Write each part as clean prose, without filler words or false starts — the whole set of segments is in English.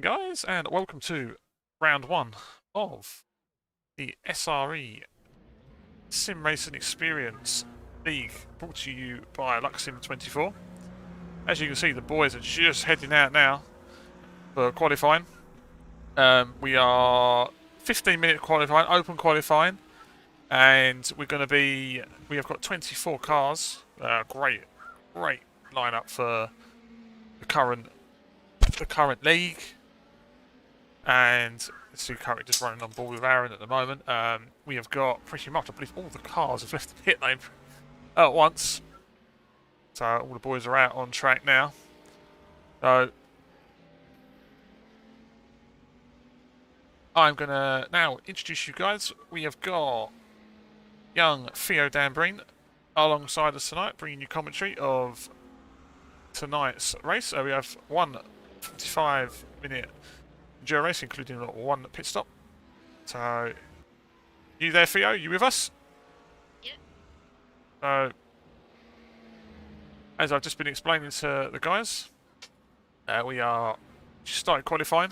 guys, and welcome to round one of the SRE Sim Racing Experience League, brought to you by Luxsim24. As you can see, the boys are just heading out now for qualifying. We are 15-minute qualifying, open qualifying, and we have got 24 cars. Great lineup for the current league. And let's see, currently just running on board with Aaron at the moment. We have got pretty much, I believe, all the cars have left the pit lane at once. So all the boys are out on track now. So I'm going to now introduce you guys. We have got young Theo Danbreen alongside us tonight, bringing you commentary of tonight's race. We have one 45-minute enduro race, including one pit stop. So, you there, Theo? You with us? Yep. So, as I've just been explaining to the guys, we are just started qualifying.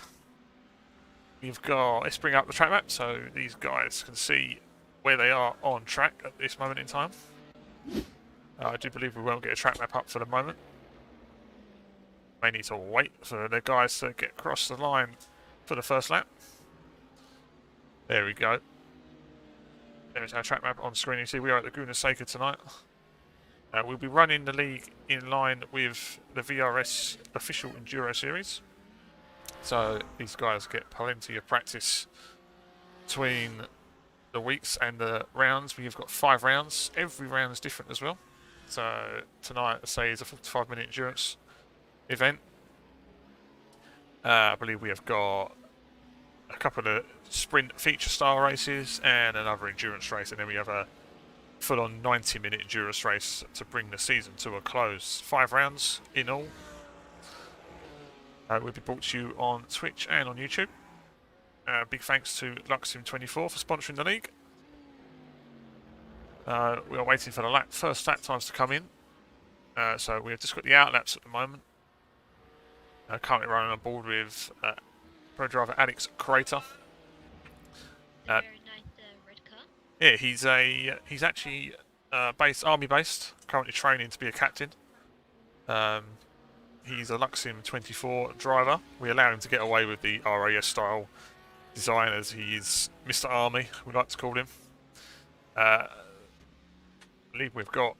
We've got, let's bring up the track map so these guys can see where they are on track at this moment in time. I do believe we won't get a track map up for the moment. May need to wait for the guys to get across the line for the first lap. There we go. There's our track map on screen. You see we are at Laguna Seca tonight. We'll be running the league in line with the VRS official Enduro Series. So these guys get plenty of practice between the weeks and the rounds. We've got 5 rounds. Every round is different as well. So tonight, I say, is a 45-minute endurance event. I believe we have got a couple of sprint feature style races and another endurance race, and then we have a full-on 90-minute endurance race to bring the season to a close. 5 rounds in all. Will be brought to you on Twitch and on YouTube. Big thanks to Luxsim24 for sponsoring the league. We are waiting for the first lap times to come in. So we have just got the out laps at the moment. Currently running on board with pro driver Alex Crater. Very nice red car. Yeah, he's actually army based, currently training to be a captain. He's a Luxsim24 driver. We allow him to get away with the RAS style design as he is Mr. Army, we like to call him. I believe we've got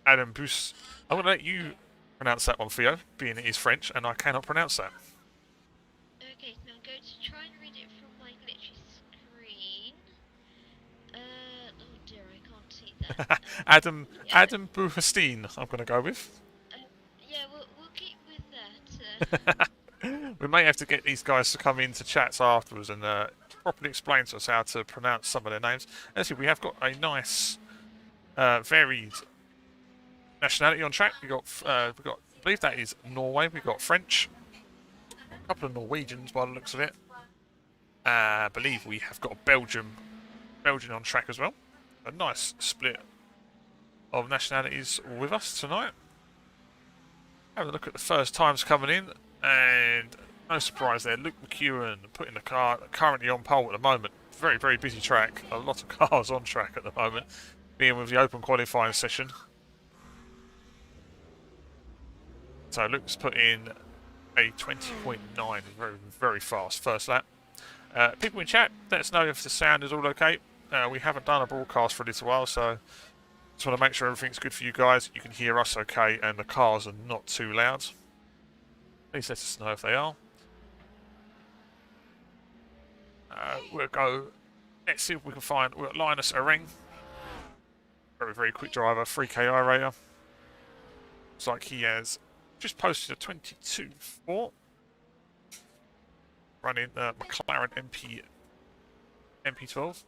Adam Bus. I'm going to let you pronounce that one, Theo, being it is French, and I cannot pronounce that. Okay, so I'm going to try and read it from my glitchy screen. Oh dear, I can't see that. Adam Buhastine, I'm going to go with. Yeah, we'll keep with that. We may have to get these guys to come into chats afterwards and properly explain to us how to pronounce some of their names. Actually, we have got a nice, varied nationality on track. We got, I believe that is Norway. We got French, a couple of Norwegians by the looks of it. I believe we have got Belgian on track as well. A nice split of nationalities with us tonight. Have a look at the first times coming in, and no surprise there. Luke McEwen putting the car currently on pole at the moment. Very, very busy track. A lot of cars on track at the moment, being with the open qualifying session. So Luke's put in a 20.9, very, very fast first lap. People in chat, let us know if the sound is all okay. We haven't done a broadcast for a little while, so just want to make sure everything's good for you guys. You can hear us okay, and the cars are not too loud. Please let us know if they are. We'll go. Let's see if we can find. We've got Linus Areng. Very, very quick driver, 3KI rater. Looks like he has just posted a 22.4. Running the McLaren MP12.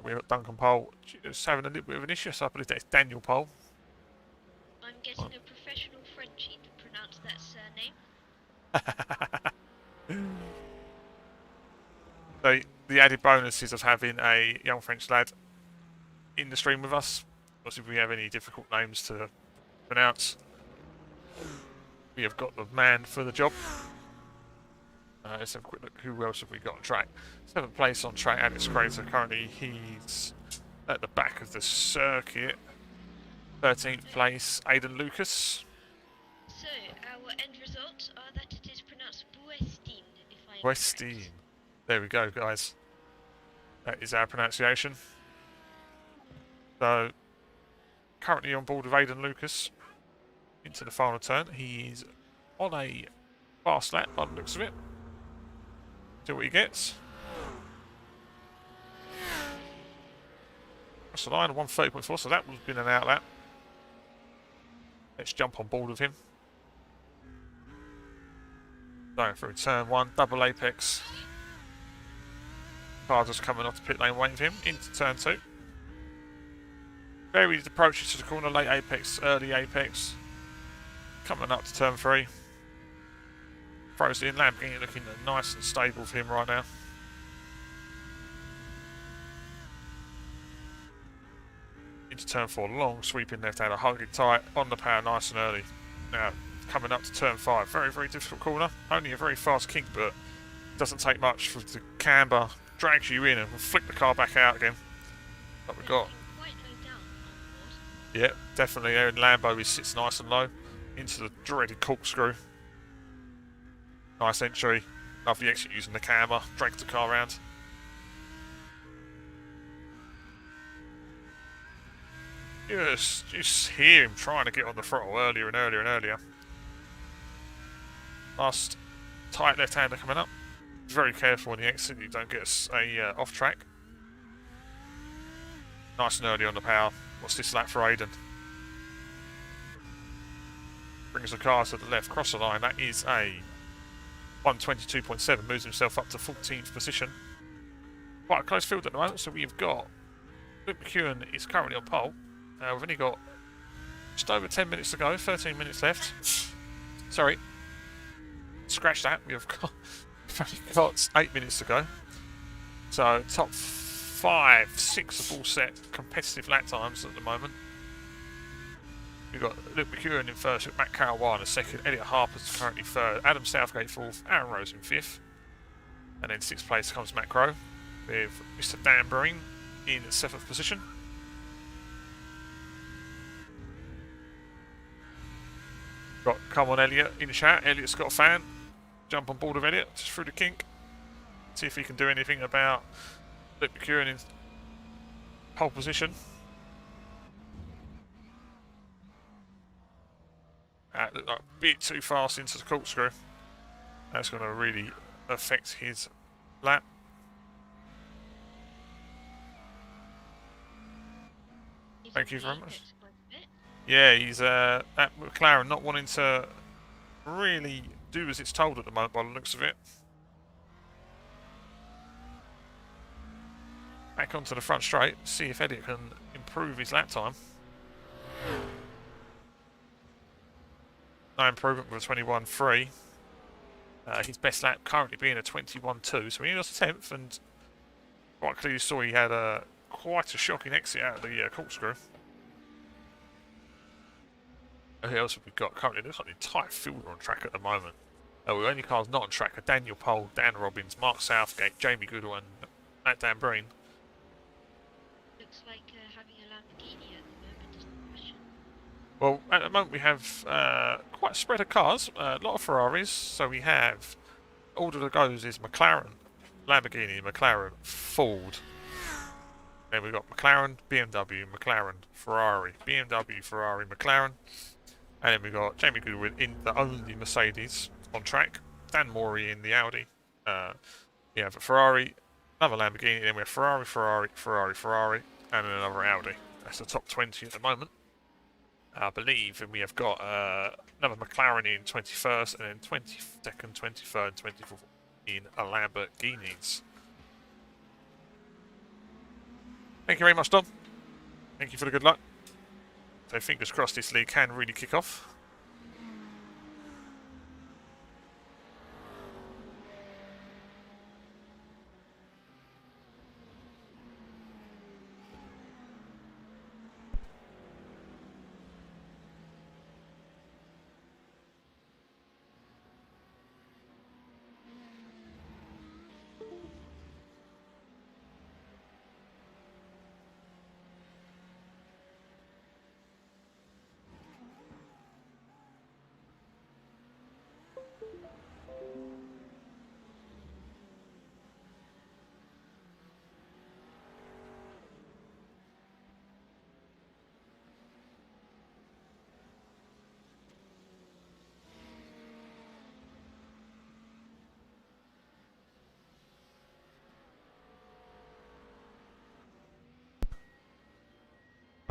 We've got Duncan Pole just having a little bit of an issue, so I believe that's Daniel Pole. I'm getting a professional Frenchie to pronounce that surname. So the added bonuses of having a young French lad in the stream with us. Obviously, if we have any difficult names to pronounce, we have got the man for the job. Let's have a quick look. Who else have we got on track? 7th place on track, Alex Crater. Currently, he's at the back of the circuit. 13th place, Aidan Lucas. So, our end results are that it is pronounced Buestin, if I am Westeen. correct. There we go, guys. That is our pronunciation. So, currently on board with Aidan Lucas into the final turn. He's on a fast lap by the looks of it. See what he gets. That's the line, 130.4, so that would have been an out lap. Let's jump on board with him. Going through turn 1, double apex. Car just coming off the pit lane waiting for him. Into turn 2. Varied approaches to the corner, late apex, early apex. Coming up to turn 3. Throws it in, Lamborghini looking nice and stable for him right now. Into turn 4, long sweeping left hander, hug it tight, on the power nice and early. Now, coming up to turn 5, very, very difficult corner. Only a very fast kink, but doesn't take much for the camber. Drags you in and will flick the car back out again. But we've got... Quite low down on board. Yeah, definitely. There in Lambo, he sits nice and low. Into the dreaded corkscrew. Nice entry. Lovely exit using the camber. Drags the car around. Just hear him trying to get on the throttle earlier and earlier and earlier. Last tight left-hander coming up. Very careful when you exit, you don't get a off track. Nice and early on the power. What's this lap for Aidan? Brings the car to the left, cross the line. That is a 122.7. Moves himself up to 14th position. Quite a close field at the moment, so we've got Luke McEwen is currently on pole. We've only got just over 10 minutes to go, 13 minutes left. Sorry. Scratch that. We've got 8 minutes to go. So top 5, 6 of all set competitive lap times at the moment. We've got Luke McEwen in first, with Matt Carroll in second, Elliot Harper's currently third, Adam Southgate fourth, Aaron Rose in fifth. And then 6th place comes Matt Crowe, with Mr. Dan Breen in 7th position. Got come on Elliot in the chat. Elliot's got a fan. Jump on board with Elliot just through the kink. See if he can do anything about Luke McEwen in pole position. Looked like a bit too fast into the corkscrew. That's going to really affect his lap. Thank you very much. Yeah, he's at McLaren not wanting to really do as it's told at the moment by the looks of it. Back onto the front straight, see if Elliot can improve his lap time. No improvement with a 21.3. His best lap currently being a 21.2, so he lost a 10th, and quite clearly saw he had quite a shocking exit out of the corkscrew. Who else have we got? Currently, looks like the entire field are on track at the moment. The only cars not on track are Daniel Pole, Dan Robbins, Mark Southgate, Jamie Goodall, and Matt Dan Breen. Looks like having a Lamborghini at the moment is the question. Well, at the moment we have quite a spread of cars, a lot of Ferraris. So we have, order that goes is McLaren, Lamborghini, McLaren, Ford. Then we've got McLaren, BMW, McLaren, Ferrari, BMW, Ferrari, McLaren. And then we've got Jamie Goodall in the only Mercedes on track, Dan Morey in the Audi. We have a Ferrari, another Lamborghini, then we have Ferrari, Ferrari, Ferrari, Ferrari, and then another Audi. That's the top 20 at the moment. I believe, and we have got another McLaren in 21st, and then 22nd, 23rd, and 24th in a Lamborghinis. Thank you very much, Dom. Thank you for the good luck. So fingers crossed this league can really kick off.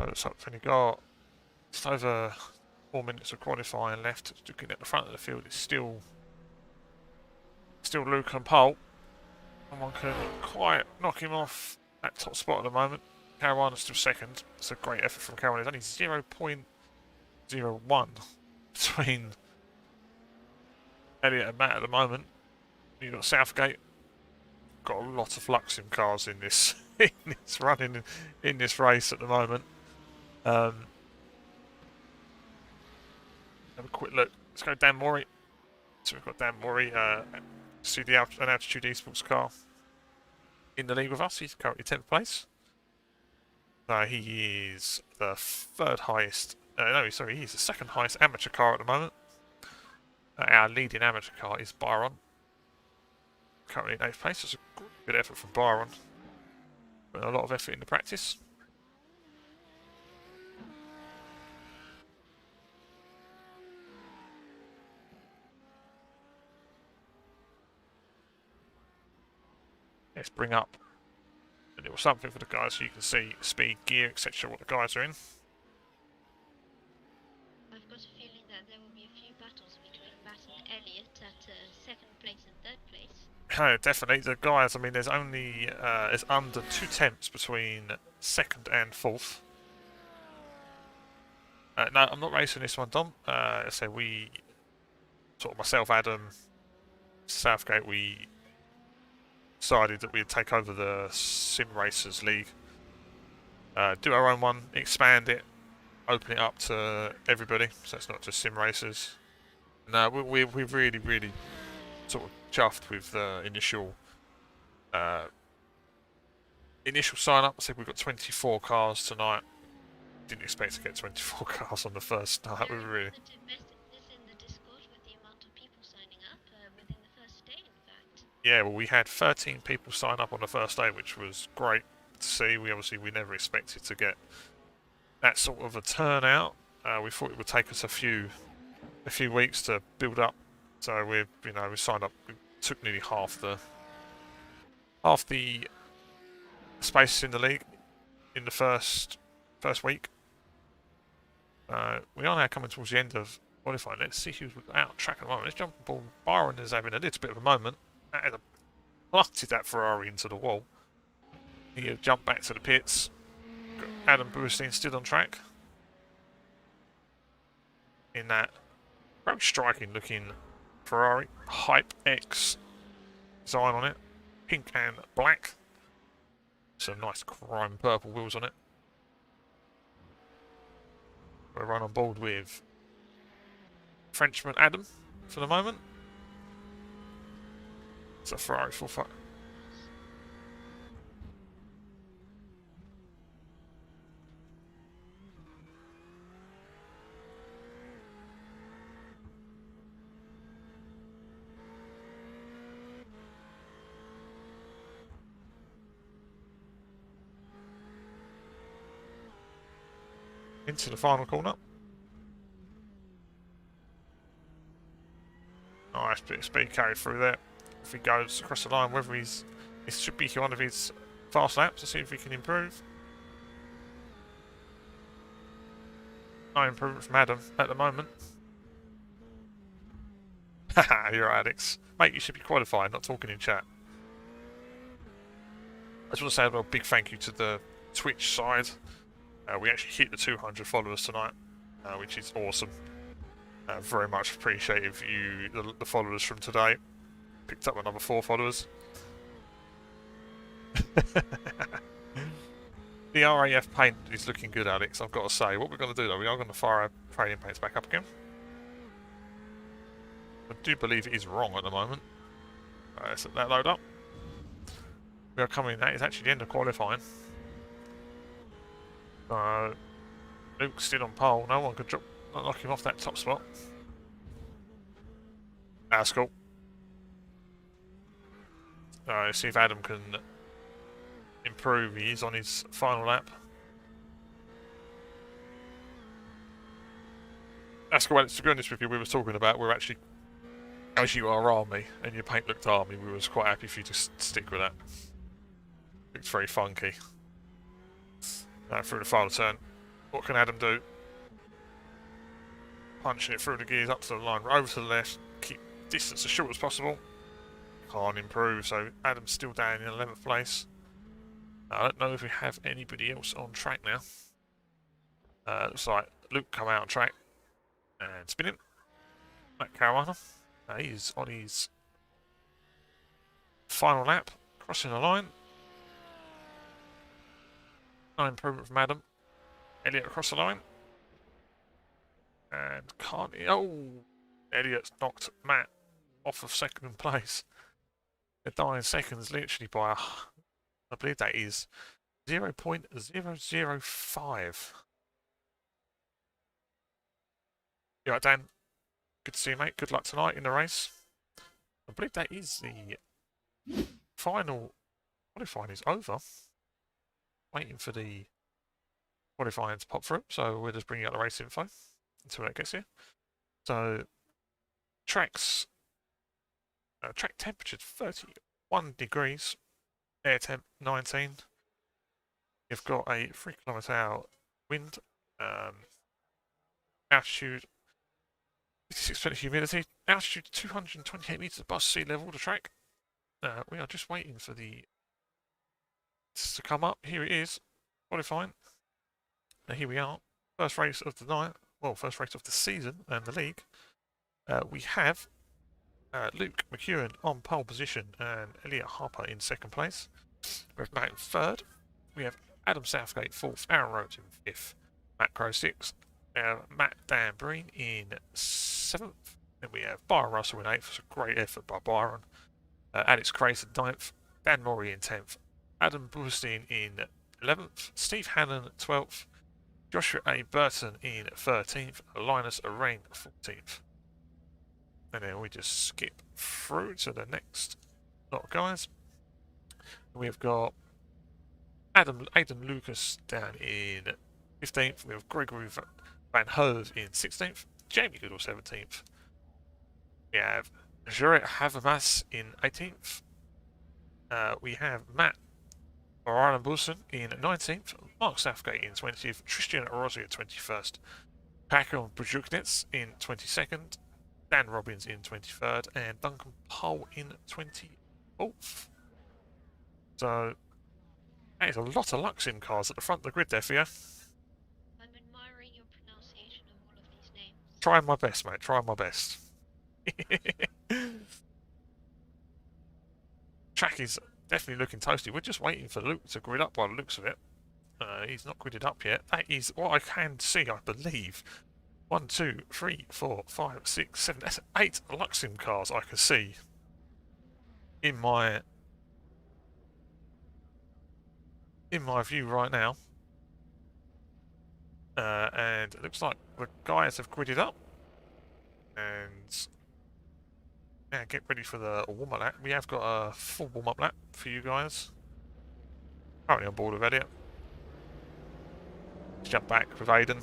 Looks like we've only got just over 4 minutes of qualifying left. Looking at the front of the field, it's still Luke and Pole. Someone can quite knock him off that top spot at the moment. Carolina's still second. It's a great effort from Carolina. There's only 0.01 between Elliot and Matt at the moment. You've got Southgate. Got a lot of Luxsim cars in this running in this race at the moment. Have a quick look. Let's go Dan Murray. So we've got Dan Murray, see an Altitude Esports car in the league with us. He's currently 10th place. He is the third highest. He's the second highest amateur car at the moment. Our leading amateur car is Byron. Currently in 8th place. It's a good effort from Byron. Put a lot of effort into practice. Let's bring up a little something for the guys so you can see speed, gear, etc. what the guys are in. I've got a feeling that there will be a few battles between Matt and Elliot at second place and third place. Definitely. The guys, I mean, there's only there's under 2 tenths between second and fourth. No, I'm not racing this one, Dom. So we, sort of myself, Adam, Southgate, we decided that we'd take over the Sim Racers League, do our own one, expand it, open it up to everybody, so it's not just Sim Racers. No, we're really, really sort of chuffed with the initial sign up. I said we've got 24 cars tonight. Didn't expect to get 24 cars on the first night. We were really. Yeah, well, we had 13 people sign up on the first day, which was great to see. We never expected to get that sort of a turnout. We thought it would take us a few weeks to build up. So we signed up. We took nearly half the spaces in the league in the first week. We are now coming towards the end of qualifying. Let's see who's out of track at the moment. Let's jump on board. Byron is having a little bit of a moment. Plotted that Ferrari into the wall. He jumped back to the pits. Adam Buerstein still on track. In that very striking looking Ferrari. Hype X design on it. Pink and black. Some nice crime purple wheels on it. We'll run on board with Frenchman Adam for the moment. It's a Ferrari full fire. Into the final corner. Nice bit of speed carried through there. If he goes across the line, whether it should be one of his fast laps to see if he can improve. No improvement from Adam at the moment. Haha, you're right, Alex. Mate, you should be qualified, not talking in chat. I just want to say a big thank you to the Twitch side. We actually hit the 200 followers tonight, which is awesome. Very much appreciate if the followers from today. Picked up another 4 followers. The RAF paint is looking good, Alex, I've got to say. What we're going to do though, we are going to fire our trading paints back up again. I do believe it is wrong at the moment. Let's let that load up. We are coming, that is actually the end of qualifying. Luke's still on pole, no one could knock him off that top spot. That's cool. Let's see if Adam can improve. He is on his final lap. That's cool. To be honest with you, we were talking about we're actually, as you are army and your paint looked army, we was quite happy for you to stick with that. Looked very funky. Through the final turn. What can Adam do? Punching it through the gears up to the line, over to the left, keep distance as short as possible. Can't improve, so Adam's still down in 11th place. I don't know if we have anybody else on track now. Looks like Luke come out on track and spin him. Matt Caruana. He's on his final lap, crossing the line. No improvement from Adam. Elliot across the line. And can't... Oh! Elliot's knocked Matt off of second place. They're dying seconds literally by, I believe that is 0.005. You right, Dan? Good to see you, mate. Good luck tonight in the race. I believe that is the final qualifying is over. Waiting for the qualifying to pop through, so we're just bringing up the race info until that gets here. So, track temperature 31 degrees, air temp 19. You've got a 3 km/h wind, altitude 56% humidity, altitude 228 meters above sea level. The track. We are just waiting for the to come up. Here it is, qualifying. Now here we are, first race of the night. Well, first race of the season and the league. We have Luke McEwen on pole position and Elliot Harper in second place. We have Matt in third. We have Adam Southgate fourth, Aaron Rhodes in fifth, Matt Crow sixth. Matt Dan Breen in seventh. Then we have Byron Russell in eighth. It's a great effort by Byron. Alex Crace in ninth. Dan Murray in 10th. Adam Burstein in 11th. Steve Hannon 12th. Joshua A. Burton in 13th. Linus Arain 14th. And then we just skip through to the next lot of guys. We've got Aidan Lucas down in 15th. We have Gregory Van Hove in 16th. Jamie Goodall 17th. We have Jarrett Habermas in 18th. We have Matt O'Reilly Wilson in 19th. Mark Southgate in 20th. Tristan Orozzi in 21st. Paco Brujuknitz in 22nd. Dan Robbins in 23rd. And Duncan Pohl in 24th. So, that is a lot of Luxsim cars at the front of the grid there for you. I'm admiring your pronunciation of all of these names. Trying my best, mate. Trying my best. Track is definitely looking toasty. We're just waiting for Luke to grid up by the looks of it. He's not gridded up yet. That is what I can see, I believe. 1, 2, 3, 4, 5, 6, 7. That's 8 Luxim cars I can see in my view right now. And it looks like the guys have gridded up. And yeah, get ready for the warm-up lap. We have got a full warm-up lap for you guys. Currently on board with Elliot. Let's jump back with Aiden. I'm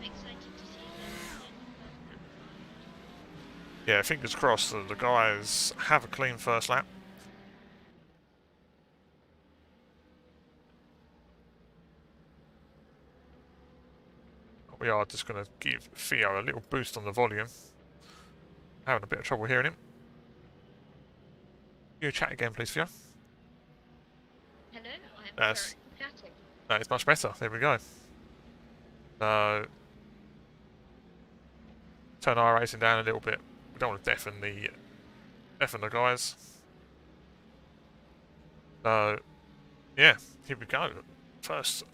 excited to see them Yeah, fingers crossed that the guys have a clean first lap. We are just going to give Theo a little boost on the volume. Having a bit of trouble hearing him. You chat again, please, Theo. Hello, I am That's- chatting. No, it's much better. There we go. So, turn our racing down a little bit. We don't want to deafen the guys. So, yeah, here we go. First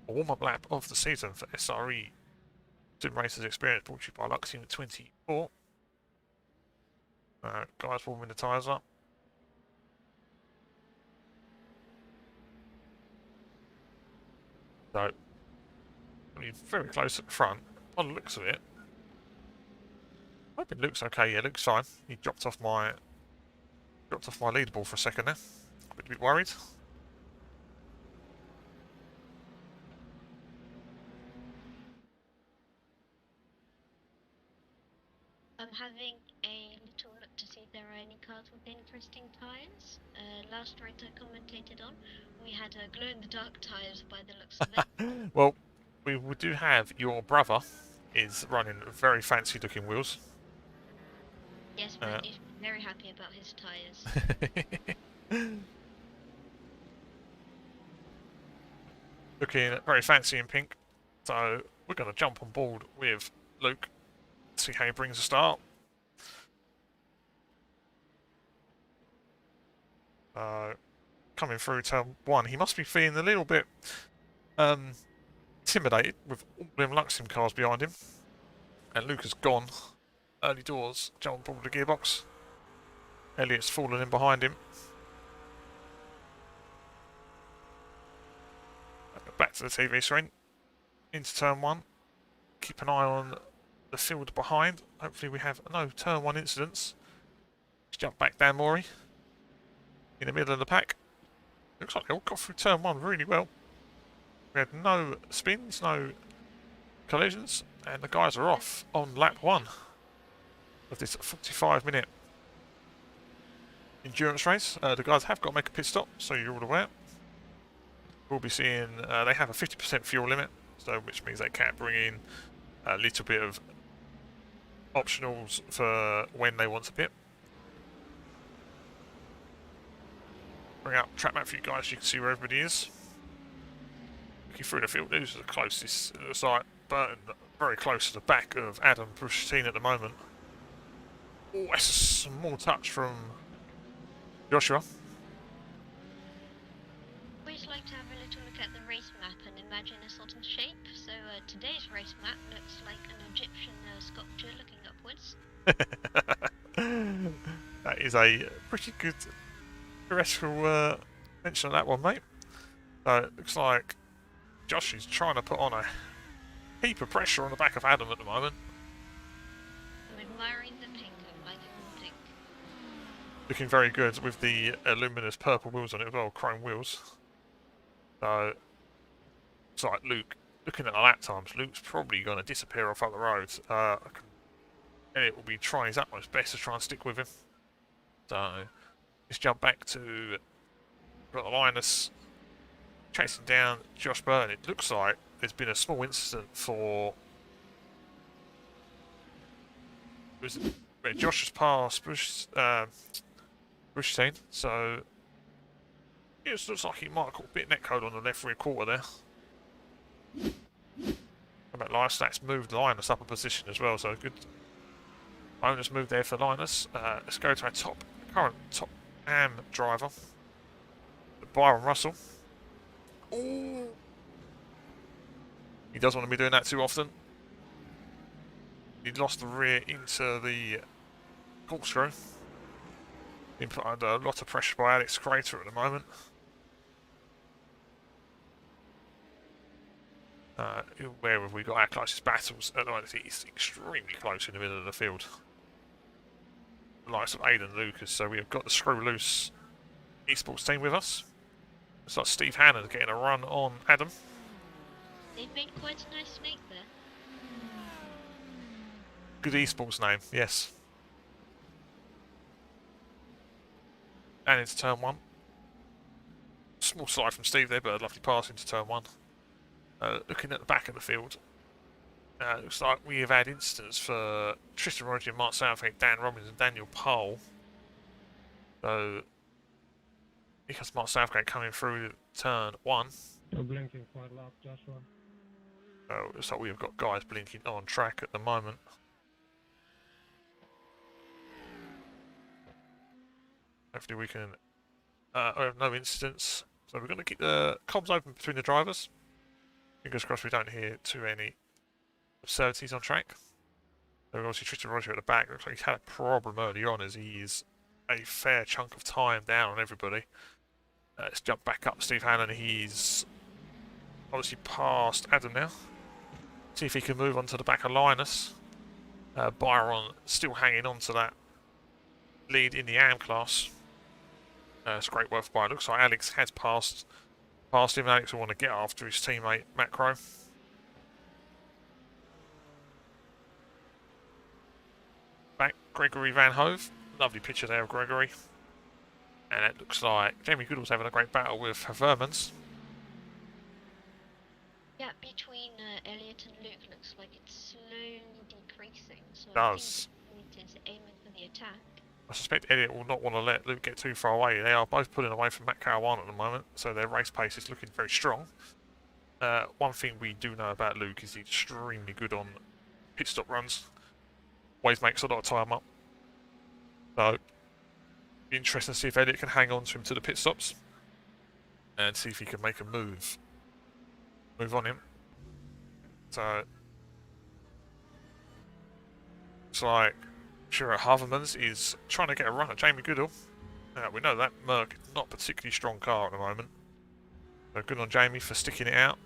warm-up lap of the season for SRE Sim Racers Experience, brought to you by Luxsim24. Guys warming the tyres up. So, I mean, very close at the front. On the looks of it, I hope it looks okay. Yeah, it looks fine. He dropped off my leaderboard for a second there. A bit worried. I'm having a little look to see if there are any cars with interesting tyres. Last race I commentated on, we had glow-in-the-dark tyres by the looks of it. Well, we do have your brother is running very fancy looking wheels. Yes, Matthew's very happy about his tyres. Looking very fancy in pink. So we're going to jump on board with Luke, see how he brings a start. Coming through turn 1, he must be feeling a little bit intimidated with all them Luxsim cars behind him. And Luke has gone early doors, jump on board the gearbox. Elliot's fallen in behind him. Back to the TV screen. Into turn 1. Keep an eye on the field behind. Hopefully we have no turn 1 incidents. Let's jump back down Maury. In the middle of the pack. Looks like they all got through turn 1 really well. We had no spins, no collisions, and the guys are off on lap 1 of this 45-minute endurance race. The guys have got to make a pit stop, so you're all aware. We'll be seeing they have a 50% fuel limit, so which means they can bring in a little bit of optionals for when they want to pit. Bring out track map for you guys so you can see where everybody is. Looking through the field, this is the closest site. Burton very close to the back of Adam Bush-Teen at the moment. Oh, that's a small touch from Joshua. Always like to have a little look at the race map and imagine a sort of shape. So today's race map looks like an Egyptian sculpture looking upwards. That is a pretty good terrestrial mention on that one, mate. So it looks like Josh is trying to put on a heap of pressure on the back of Adam at the moment. I'm admiring the pink, I'm liking the pink. Looking very good with the luminous purple wheels on it as well, chrome wheels. So it's like Luke, looking at the lap times, Luke's probably going to disappear off up the road. Elliot will be trying his utmost best to try and stick with him. So let's jump back to Linus chasing down Josh Burton. It looks like there's been a small incident for where Josh has passed Bush-Teen, so it looks like he might have caught a bit of net code on the left rear quarter there. About Linus, that's moved Linus up a position as well, so good bonus move there for Linus. Let's go to our current top AM driver, Byron Russell. Ooh. He doesn't want to be doing that too often. He lost the rear into the corkscrew. Being put under a lot of pressure by Alex Crater at the moment. Where have we got our closest battles? At the moment, it's extremely close in the middle of the field. The likes of Aidan Lucas, so we have got the Screw Loose esports team with us. It's like Steve Hannon getting a run on Adam. They've made quite a nice snake there. Good esports name, yes. And into turn 1. Small slide from Steve there, but a lovely pass into turn 1. Looking at the back of the field, looks like we have had incidents for Tristan Roger, Mark Southgate, Dan Robbins and Daniel Pole. So, because Mark Southgate coming through turn 1. You're blinking quite loud, Joshua. So, it looks like we have got guys blinking on track at the moment. Hopefully we can have no incidents. So we're going to keep the comms open between the drivers. Fingers crossed we don't hear too many absurdities on track. So obviously Tristan Roger at the back. Looks like he's had a problem early on as he is a fair chunk of time down on everybody. Let's jump back up Steve Hannon. He's obviously past Adam now. See if he can move on to the back of Linus. Byron still hanging on to that lead in the AM class. It's great work for Byron. Looks like Alex has passed him. Alex will want to get after his teammate Matt Crow. Gregory Van Hove. Lovely picture there of Gregory. And it looks like Jamie Goodall's having a great battle with Vermans. Yeah, between Elliot and Luke looks like it's slowly decreasing. So Does. I think Elliot is aiming for the attack. I suspect Elliot will not want to let Luke get too far away. They are both pulling away from Matt Caruana at the moment, so their race pace is looking very strong. One thing we do know about Luke is he's extremely good on pit stop runs. Always makes a lot of time up. So, be interesting to see if Elliot can hang on to him to the pit stops and see if he can make a move on him. So, it's like Shiro Havermans is trying to get a run at Jamie Goodall. We know that Merc is not a particularly strong car at the moment. So good on Jamie for sticking it out.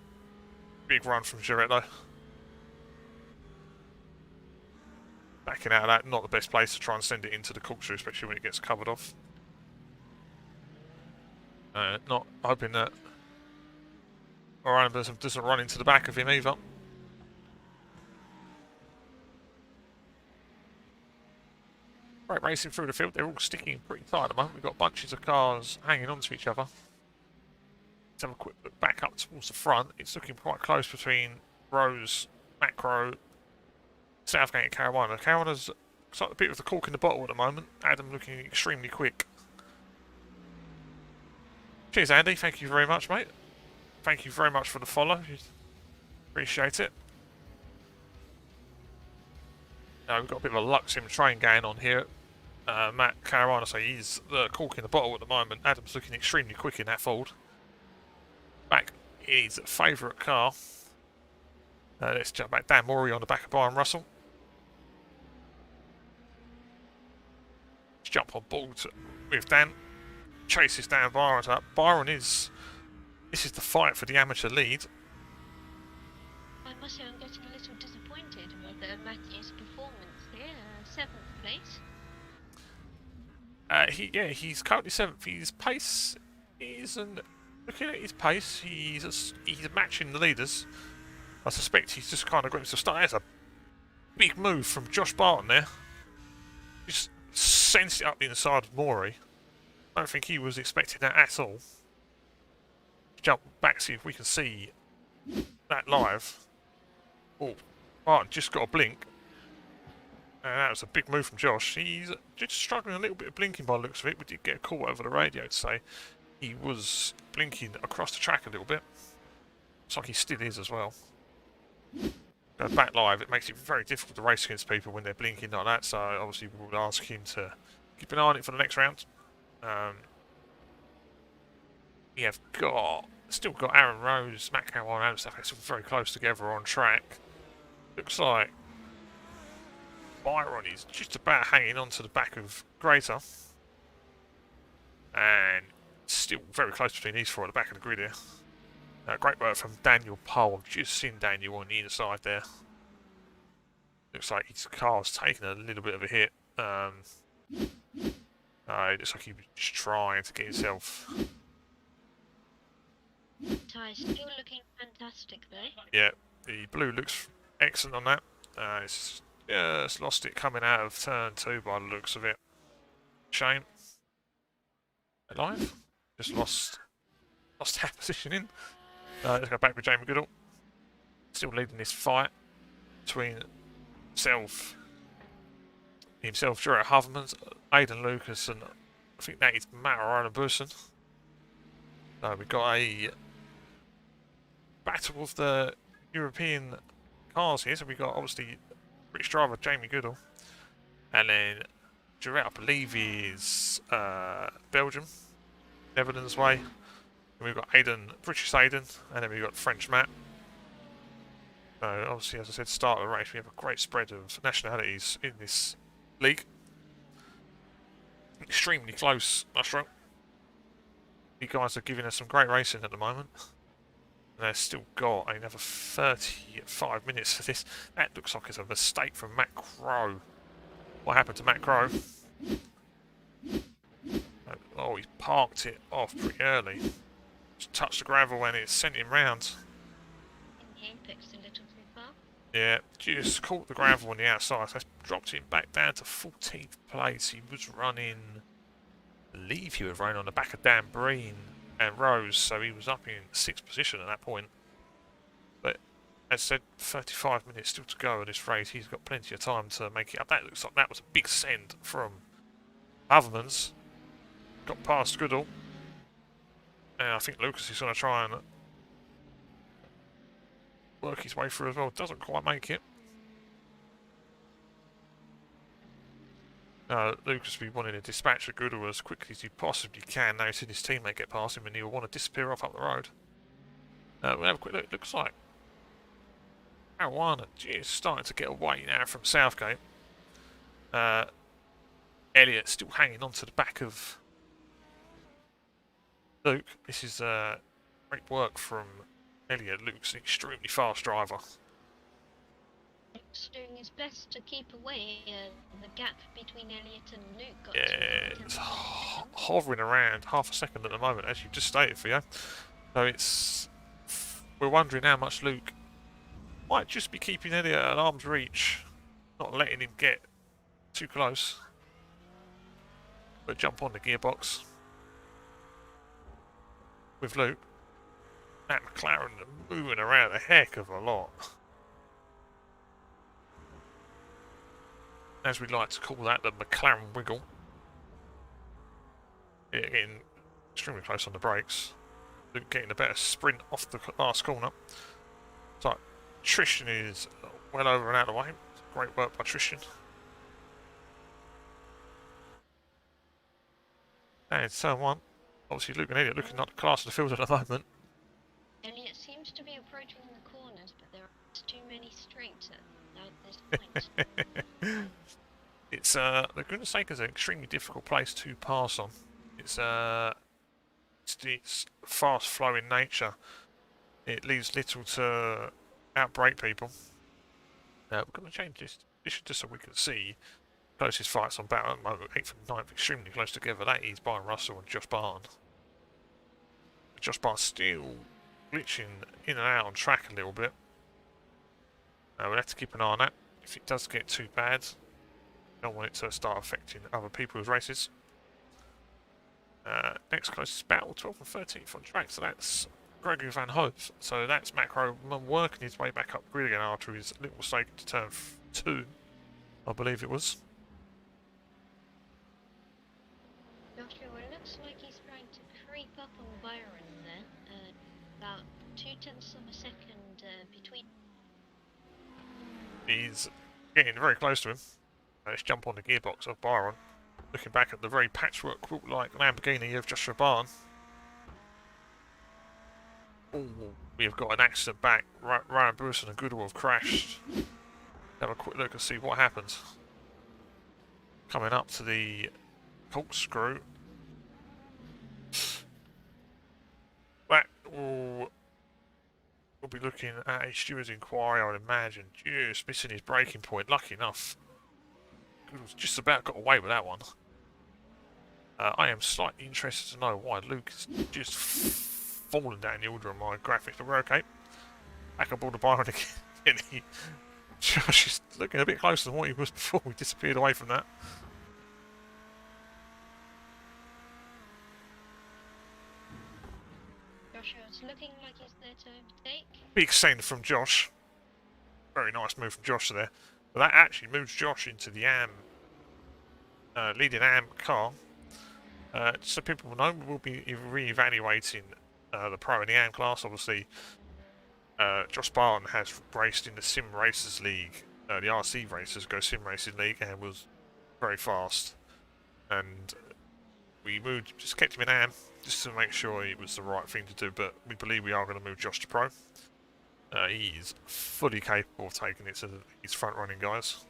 Big run from Giretto. Backing out of that, not the best place to try and send it into the corkscrew, especially when it gets covered off. Not hoping that Orion doesn't run into the back of him either. Great racing through the field. They're all sticking pretty tight at the moment. We've got bunches of cars hanging on to each other. Let's have a quick look back up towards the front. It's looking quite close between Rose, Macro, Southgate and Caruana. Caruana's like a bit of the cork in the bottle at the moment. Adam looking extremely quick. Cheers, Andy. Thank you very much, mate. Thank you very much for the follow. Appreciate it. We've got a bit of a Luxsim train going on here. Matt Caruana, so he's the cork in the bottle at the moment. Adam's looking extremely quick in that fold. Back his favourite car. Let's jump back. Dan Morey on the back of Byron Russell. Let's jump on board with Dan. Chases down Byron up. Byron is... This is the fight for the amateur lead. I must say I'm getting a little disappointed with Matthew's performance here. 7th place. He's currently 7th. His pace isn't... Looking at his pace, he's matching the leaders. I suspect he's just kind of got himself started. There's a big move from Josh Barton there. Just sends it up the inside of Morey. I don't think he was expecting that at all. Jump back, see if we can see that live. Oh, Barton just got a blink. And that was a big move from Josh. He's just struggling a little bit of blinking by the looks of it. We did get a call over the radio to say he was blinking across the track a little bit. Looks like he still is as well. Go back live, it makes it very difficult to race against people when they're blinking like that, so obviously we would ask him to keep an eye on it for the next round. We have still got Aaron Rose, Matt Caruana and stuff. It's all very close together on track. Looks like Byron is just about hanging on to the back of Grater. And still very close between these four at the back of the grid here. Great work from Daniel Pole. I've just seen Daniel on the inside there. Looks like his car's taken a little bit of a hit. It looks like he was just trying to get himself... Tyre's still looking fantastic though. Yeah, the blue looks excellent on that. It's just lost it coming out of turn 2 by the looks of it. Shame. Alive? Just lost that positioning. Let's go back with Jamie Goodall. Still leading this fight between himself, Gerard Havermans, Aidan Lucas, and I think that is Matt O'Reilly-Burson. So we've got a battle of the European cars here. So we've got obviously British driver Jamie Goodall, and then Gerard, I believe, is Belgium, Netherlands way. And we've got British Aidan, and then we've got French Matt. So obviously, as I said, start of the race, we have a great spread of nationalities in this league. Extremely close, Mushroom. You guys are giving us some great racing at the moment. And they've still got another 35 minutes for this. That looks like it's a mistake from Matt Crow. What happened to Matt Crow? Oh, he's parked it off pretty early. Just touched the gravel and it sent him round. In the apex a little too far. Yeah, just caught the gravel on the outside, so that's dropped him back down to 14th place. He was running, I believe he was running on the back of Dan Breen and Rose, so he was up in 6th position at that point. But as I said, 35 minutes still to go in this race. He's got plenty of time to make it up. That looks like that was a big send from Othermans. Got past Goodall. And I think Lucas is going to try and work his way through as well. Doesn't quite make it. Lucas will be wanting to dispatch a Goodall as quickly as he possibly can. Now he's seen his teammate get past him and he'll want to disappear off up the road. We'll have a quick look. It looks like Marijuana is starting to get away now from Southgate. Elliot still hanging on to the back of Luke. This is great work from Elliot. Luke's an extremely fast driver. Luke's doing his best to keep away. The gap between Elliot and Luke got Yeah, to it's hovering around half a second at the moment, as you've just stated for you. So it's... we're wondering how much Luke might just be keeping Elliot at arm's reach, not letting him get too close. But jump on the gearbox with Luke. That McLaren moving around a heck of a lot. As we like to call that, the McLaren wiggle. Yeah, getting extremely close on the brakes. Luke getting a better sprint off the last corner. So Tristan is well over and out of the way. Great work by Tristan. And turn one. Obviously Luke and Elliot looking like the class of the field at the moment. Elliot seems to be approaching the corners, but there are too many straights at this point. It's the goodness sake is an extremely difficult place to pass on. It's its fast flowing nature. It leaves little to outbrake people. We're going to change this just so we can see closest fights on battle at the moment. 8th and 9th extremely close together. That is Byron Russell and Josh Barn. Josh Barn still glitching in and out on track a little bit. We'll have to keep an eye on that. If it does get too bad, don't want it to start affecting other people's races. Next closest battle, 12th and 13th on track, so that's Gregory Van Hoof. So that's Macro working his way back up grid again after his little mistake to turn 2, I believe it was. Joshua, it looks like he's trying to creep up on Byron there. About 0.2 of a second between. He's getting very close to him. Let's jump on the gearbox of Byron. Looking back at the very patchwork quilt-like Lamborghini of Joshua Barn. Oh, we have got an accident back. Ryan Bruce and Goodall have crashed. Have a quick look and see what happens. Coming up to the corkscrew. That will we'll be looking at a steward's inquiry, I would imagine. Just missing his braking point. Lucky enough. Goodall's just about got away with that one. I am slightly interested to know why Luke is just fallen down the order of my graphics, but we're okay. Back aboard the Byron again. Josh is looking a bit closer than what he was before we disappeared away from that. Joshua, it's looking like he's there to overtake. Big send from Josh. Very nice move from Josh there. But that actually moves Josh into the leading AM car. So people will know, we'll be re-evaluating the Pro and the AM class. Obviously, Josh Barton has raced in the Sim Racers League, the RC Racers Go Sim Racing League, and was very fast. And we just kept him in AM, just to make sure it was the right thing to do, but we believe we are going to move Josh to Pro. He is fully capable of taking it to his front-running guys.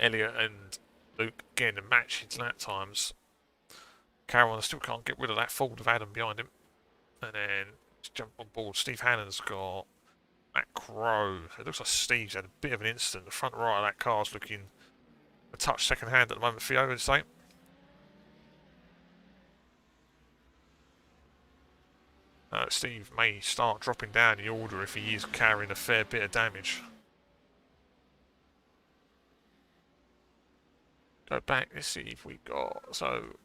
Elliot and Luke again to match his lap times. Caroline still can't get rid of that fold of Adam behind him. And then just jump on board. Steve Hannon's got Matt Crow. It looks like Steve's had a bit of an incident. The front right of that car's looking a touch second hand at the moment for you, I would say. Steve may start dropping down the order if he is carrying a fair bit of damage. Go back, let's see if we got... So...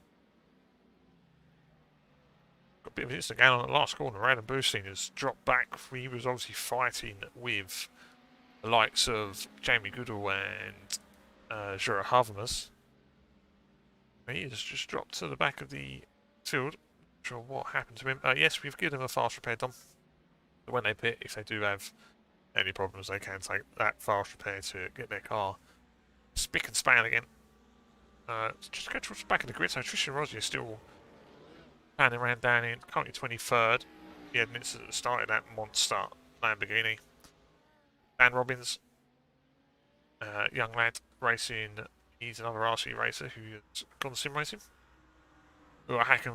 Got a bit of an instant gain on the last corner. Adam Boosting has dropped back. He was obviously fighting with the likes of Jamie Goodall and Jura Habermas. He has just dropped to the back of the field. Not sure what happened to him. Yes, we've given him a fast repair done. So when they pit, if they do have any problems, they can take that fast repair to get their car spick and span again. Just go towards the back of the grid. So Trish and Rossi are still panning around down in currently 23rd. He had an incident that started that monster Lamborghini. Dan Robbins, young lad racing. He's another RC racer who has gone sim racing. Who I can.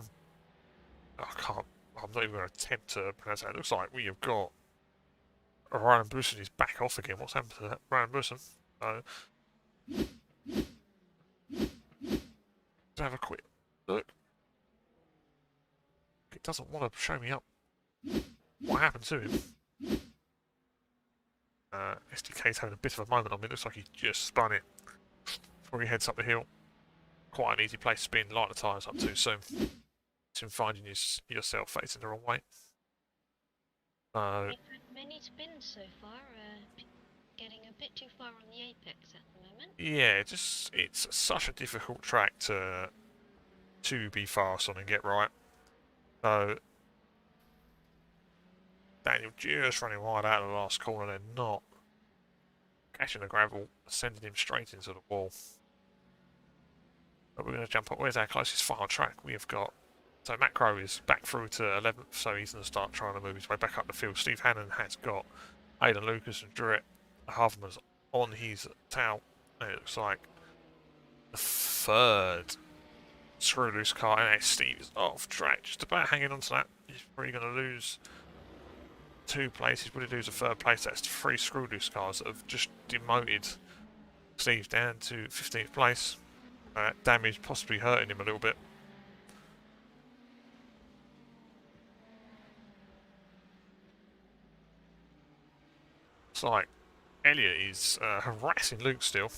I can't. I'm not even going to attempt to pronounce that. It looks like we have got Ryan Bussen is back off again. What's happened to that? Ryan Bussen? So, let's have a quick look. It doesn't want to show me up what happened to him. SDK's having a bit of a moment on me. It looks like he just spun it before he heads up the hill. Quite an easy place to spin. Light the tyres up too soon. It's him finding yourself facing the wrong way. We've had many spins so far, getting a bit too far on the apex at the moment. Yeah, it's such a difficult track to be fast on and get right. So Daniel just running wide out of the last corner, they're not catching the gravel, sending him straight into the wall. But we're going to jump up. Where's our closest final track? We have got... So Matt Crow is back through to 11th, so he's going to start trying to move his way back up the field. Steve Hannon has got Aidan Lucas and Druitt Havermas on his tail. And it looks like the third screw loose car, and Steve is off track, just about hanging on to that. He's probably going to lose 2 places, probably lose a 3rd place. That's 3 screw loose cars that have just demoted Steve down to 15th place. Damage possibly hurting him a little bit. It's like Elliot is harassing Luke still.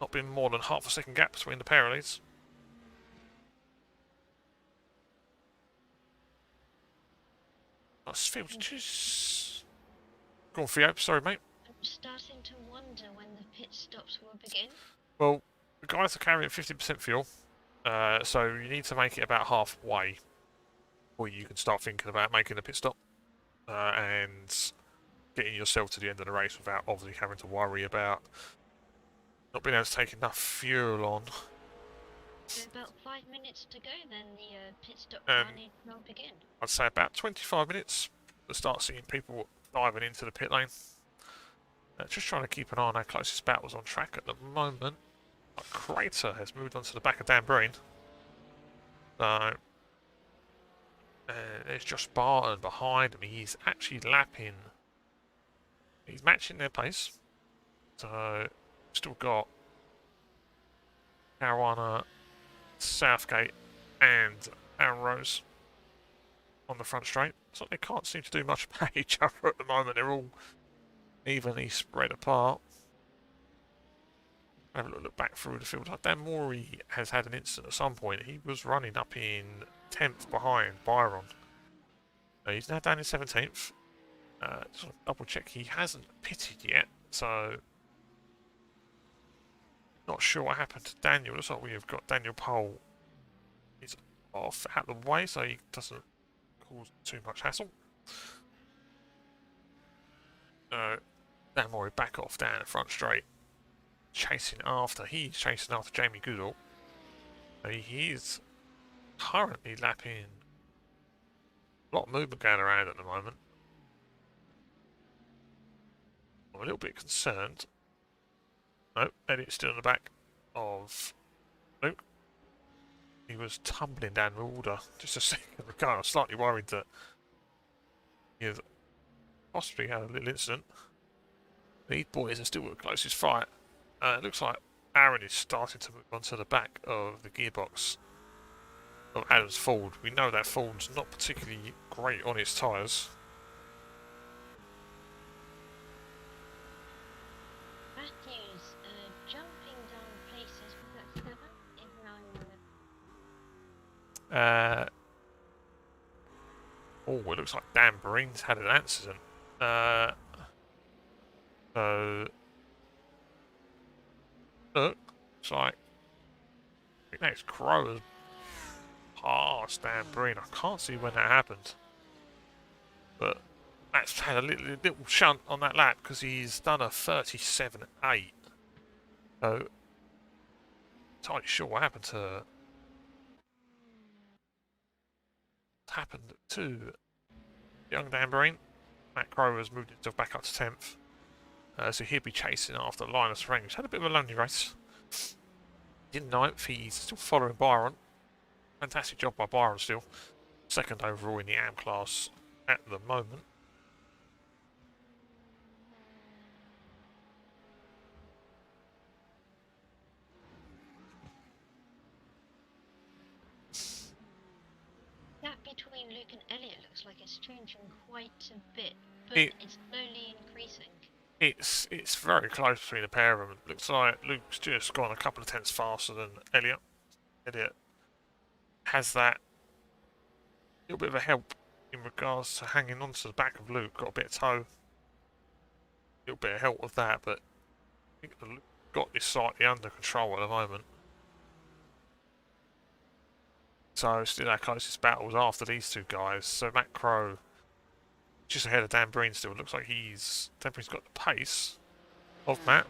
Not been more than half a second gap between the pair of these. Nice field. Just... Go on, Theo. Sorry, mate. I'm starting to wonder when the pit stops will begin. Well, the guys are carrying 50% fuel, so you need to make it about halfway before you can start thinking about making a pit stop and getting yourself to the end of the race without obviously having to worry about not being able to take enough fuel on. So about 5 minutes to go, then the pit stop run will begin. I'd say about 25 minutes to start seeing people diving into the pit lane. Just trying to keep an eye on our closest battles on track at the moment. Crater has moved on to the back of Dan Breen. So, there's Josh Barton behind him. He's actually lapping. He's matching their pace. So, still got Caruana, Southgate, and Aaron Rose on the front straight. So they can't seem to do much about each other at the moment. They're all evenly spread apart. Have a look back through the field. Dan Morey has had an incident at some point. He was running up in 10th behind Byron. He's now down in 17th. Just double check, he hasn't pitted yet, so not sure what happened to Daniel. Looks like we have got Daniel Pole. He's off out the way, so he doesn't cause too much hassle. Dan Morey back off down the front straight. Chasing after. He's chasing after Jamie Goodall. He is currently lapping. A lot of movement going around at the moment. I'm a little bit concerned. No, Elliot's still in the back of Luke. He was tumbling down the order just a second ago. I was slightly worried that he had possibly had a little incident. These boys are still at the closest fight. It looks like Aaron is starting to move onto the back of the gearbox of Adam's Ford. We know that Ford's not particularly great on its tyres. Matthews, jumping down places, was that 7? If now I remember. Oh, it looks like Dan Breen's had an accident. So look, it's like I think that's Crow has passed Dan Breen. I can't see when that happened, but Matt's had a little shunt on that lap because he's done a 37.8. So, entirely sure what happened to young Dan Breen. Matt Crow has moved himself back up to 10th. So he'll be chasing after Linus Range. He's had a bit of a lonely race. In 9th, he's still following Byron. Fantastic job by Byron still. Second overall in the AM class at the moment. That between Luke and Elliot looks like it's changing quite a bit, but it's slowly increasing. It's very close between the pair of them. It looks like Luke's just gone a couple of tenths faster than Elliot. Elliot has that little bit of a help in regards to hanging on to the back of Luke. Got a bit of toe, a little bit of help with that, but I think Luke got this slightly under control at the moment. So still our closest battles after these two guys. So Matt Crow just ahead of Dan Breen still. Looks like Dan Breen's got the pace of Matt.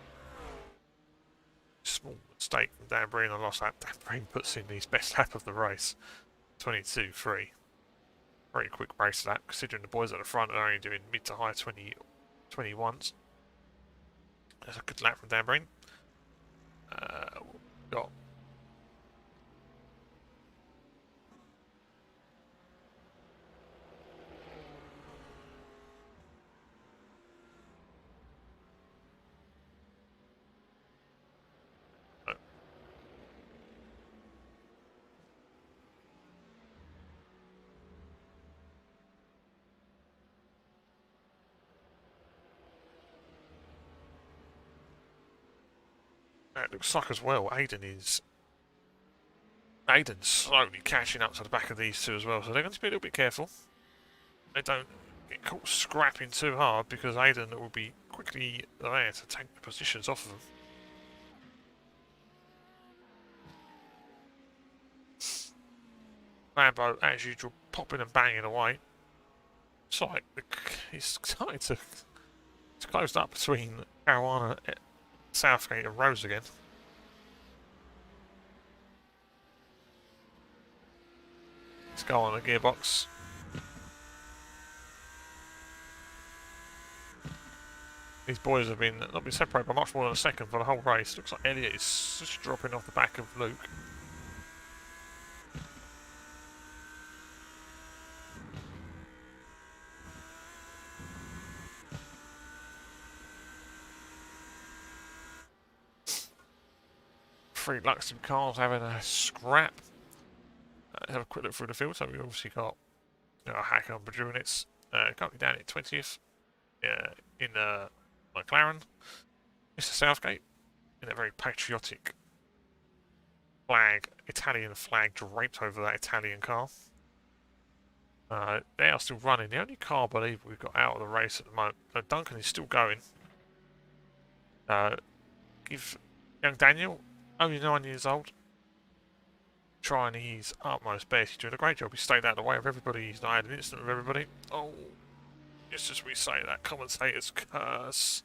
Small mistake from Dan Breen. I lost that. Dan Breen puts in his best lap of the race. 22.3. Very quick race that, considering the boys at the front are only doing mid to high 21s. That's a good lap from Dan Breen. Got it looks like as well, Aiden's slowly catching up to the back of these two as well, so they're going to be a little bit careful. They don't get caught scrapping too hard because Aiden will be quickly there to take the positions off of them. Lambo, as usual, popping and banging away. It's like he's starting to it's closed up between Carolina, Southgate and Rose again. Let's go on the gearbox. These boys have not been separated by much more than a second for the whole race. Looks like Elliot is just dropping off the back of Luke. Three Luxsim cars having a scrap. Have a quick look through the field. So we obviously got Hacker and Badruinitz currently down at 20th in McLaren. Mr. Southgate in a very patriotic Italian flag draped over that Italian car. They are still running. The only car I believe we've got out of the race at the moment. Duncan is still going. Give young Daniel, only 9 years old, trying his utmost best. He's doing a great job. He stayed out of the way of everybody. He's not had an incident with everybody. Oh, just as we say that, commentator's curse.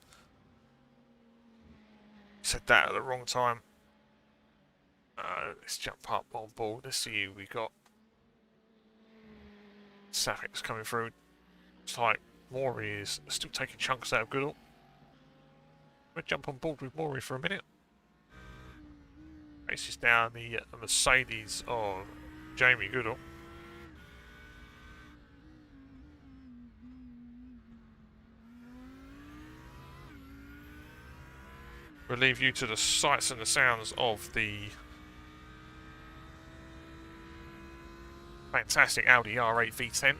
He said that at the wrong time. Let's jump up on board. Let's see who we got. Safek's coming through. It's like Maury is still taking chunks out of Goodall. We'll jump on board with Maury for a minute. Races down the Mercedes of Jamie Goodall. We'll leave you to the sights and the sounds of the fantastic Audi R8 V10.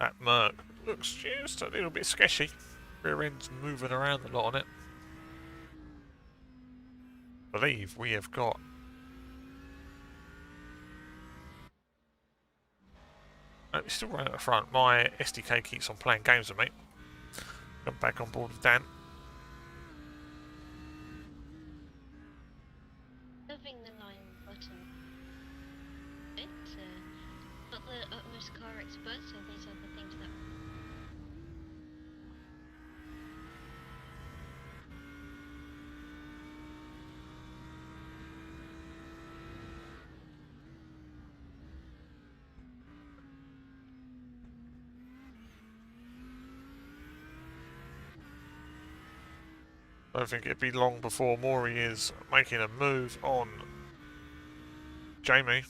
That Merc looks just a little bit sketchy. Rear end's moving around a lot on it. I believe we have got it's still right at the front. My SDK keeps on playing games with me. I'm back on board with Dan. Loving the line button. It's not the utmost car expert, so these are the things that. I don't think it'd be long before Maury is making a move on Jamie.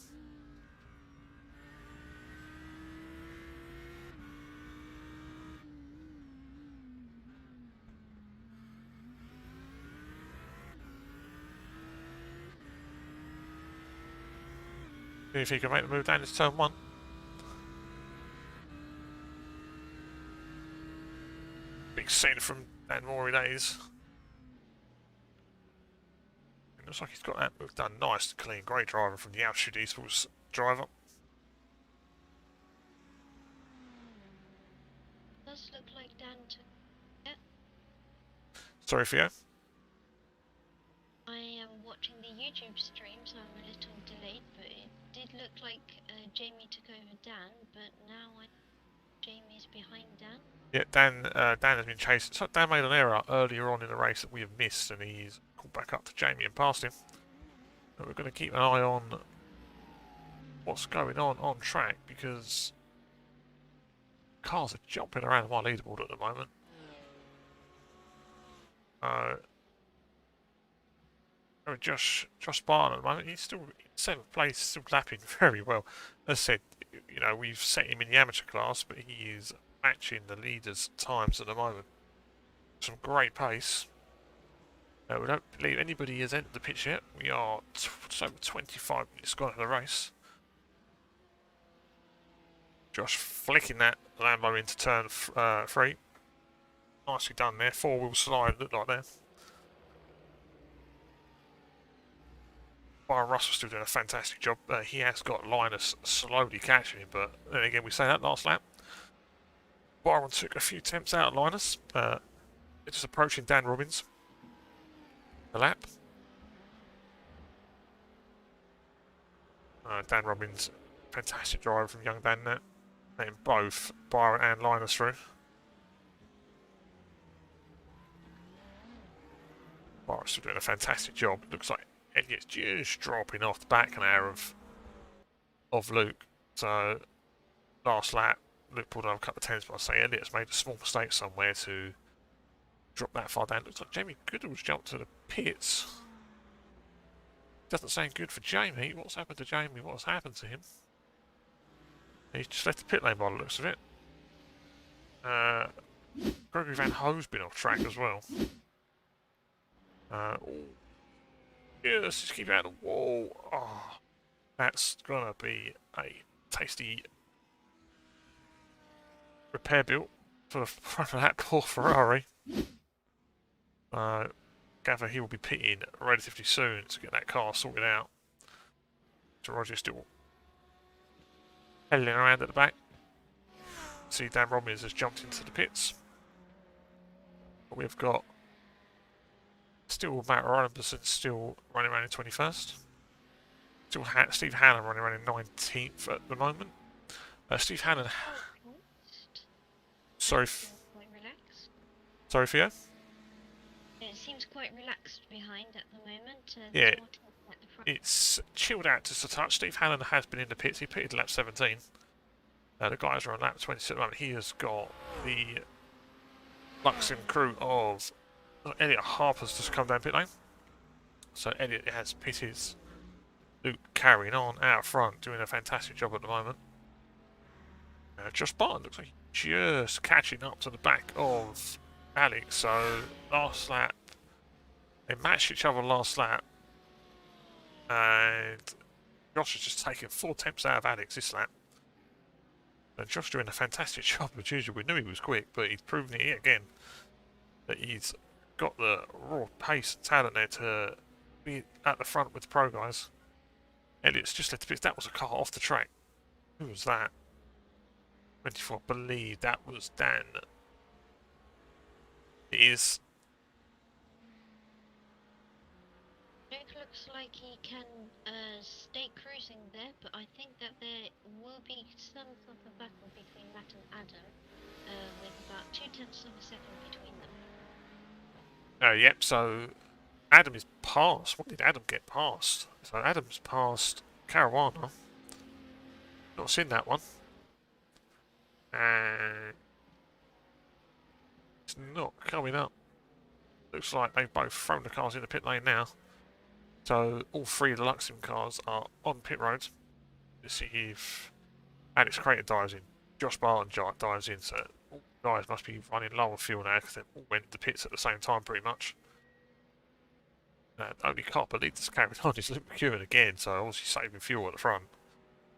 See if he can make the move down to turn 1. Big scene from Dan Maury days. It looks like he's got that move done. Nice, clean, great driver from the Altitude Esports driver. Does look like Dan took. Sorry, Theo. I am watching the YouTube stream, so I'm a little delayed, but it did look like Jamie took over Dan, but now Jamie's behind Dan. Yeah, Dan has been chased. So Dan made an error earlier on in the race that we have missed, and he's called back up to Jamie and passed him. But we're going to keep an eye on what's going on track, because cars are jumping around my leaderboard at the moment. Josh Barton at the moment, he's still in 7th place, still lapping very well. As I said, you know, we've set him in the amateur class, but he is matching the leaders' times at the moment. Some great pace. We don't believe anybody has entered the pitch yet. We are just over 25 minutes gone in the race. Josh flicking that Lambo into turn 3. Nicely done there. 4-wheel slide looked like there. Byron Russell's still doing a fantastic job. He has got Linus slowly catching him, but then again, we say that last lap. Byron took a few attempts out at Linus. It's just approaching Dan Robbins. The lap. Dan Robbins, fantastic driver from young Dan there. Letting both Byron and Linus through. Byron's still doing a fantastic job. It looks like Elliot's just dropping off the back now of Luke. So last lap, Luke pulled over a couple of tenths, but I say Elliot's made a small mistake somewhere to drop that far down. Looks like Jamie Goodall's jumped to the pits. Doesn't sound good for Jamie. What's happened to Jamie? What's happened to him? He's just left the pit lane by the looks of it. Gregory Van Hoe's been off track as well. Yeah, let's just keep out of the wall. Oh, that's gonna be a tasty repair build for the front of that poor Ferrari. Gather he will be pitting relatively soon to get that car sorted out. So Roger's still pedaling around at the back. See, Dan Robbins has jumped into the pits. But we've got still Matt Robinson still running around in 21st. Still Steve Hannon running around in 19th at the moment. Steve Hannon. Sorry. Quite relaxed. Sorry, Theo. It seems quite relaxed behind at the moment. Yeah, at the front. it's chilled out just a touch. Steve Hannon has been in the pits. He pitted lap 17. The guys are on lap 26 at the moment. He has got the Luxsim crew of Elliot Harper's just come down pit lane. So Elliot has pitted. Luke carrying on out front, doing a fantastic job at the moment. Josh Barton looks like he's just catching up to the back of Alex. So last lap, They matched each other last lap, and Josh has just taken 4 tenths out of Alex this lap. And Josh doing a fantastic job as usual. We knew he was quick, but he's proven it again that he's got the raw pace and talent there to be at the front with the pro guys. Elliot's just led the pits. That was a car off the track. Who was that? 24, I believe that was Dan. It is. Luke looks like he can stay cruising there, but I think that there will be some sort of battle between Matt and Adam, with about 0.2 of a second between them. Yep, so Adam is past. What did Adam get past? So Adam's past Caruana. Not seen that one. And it's not coming up. Looks like they've both thrown the cars in the pit lane now. So all 3 of the Luxsim cars are on pit road. Let's see if Alex Crater dives in. Josh Barton dives in. So all guys must be running low on fuel now because they all went to pits at the same time pretty much. The only car that leads us carried on is Luke McEwen again, so obviously saving fuel at the front.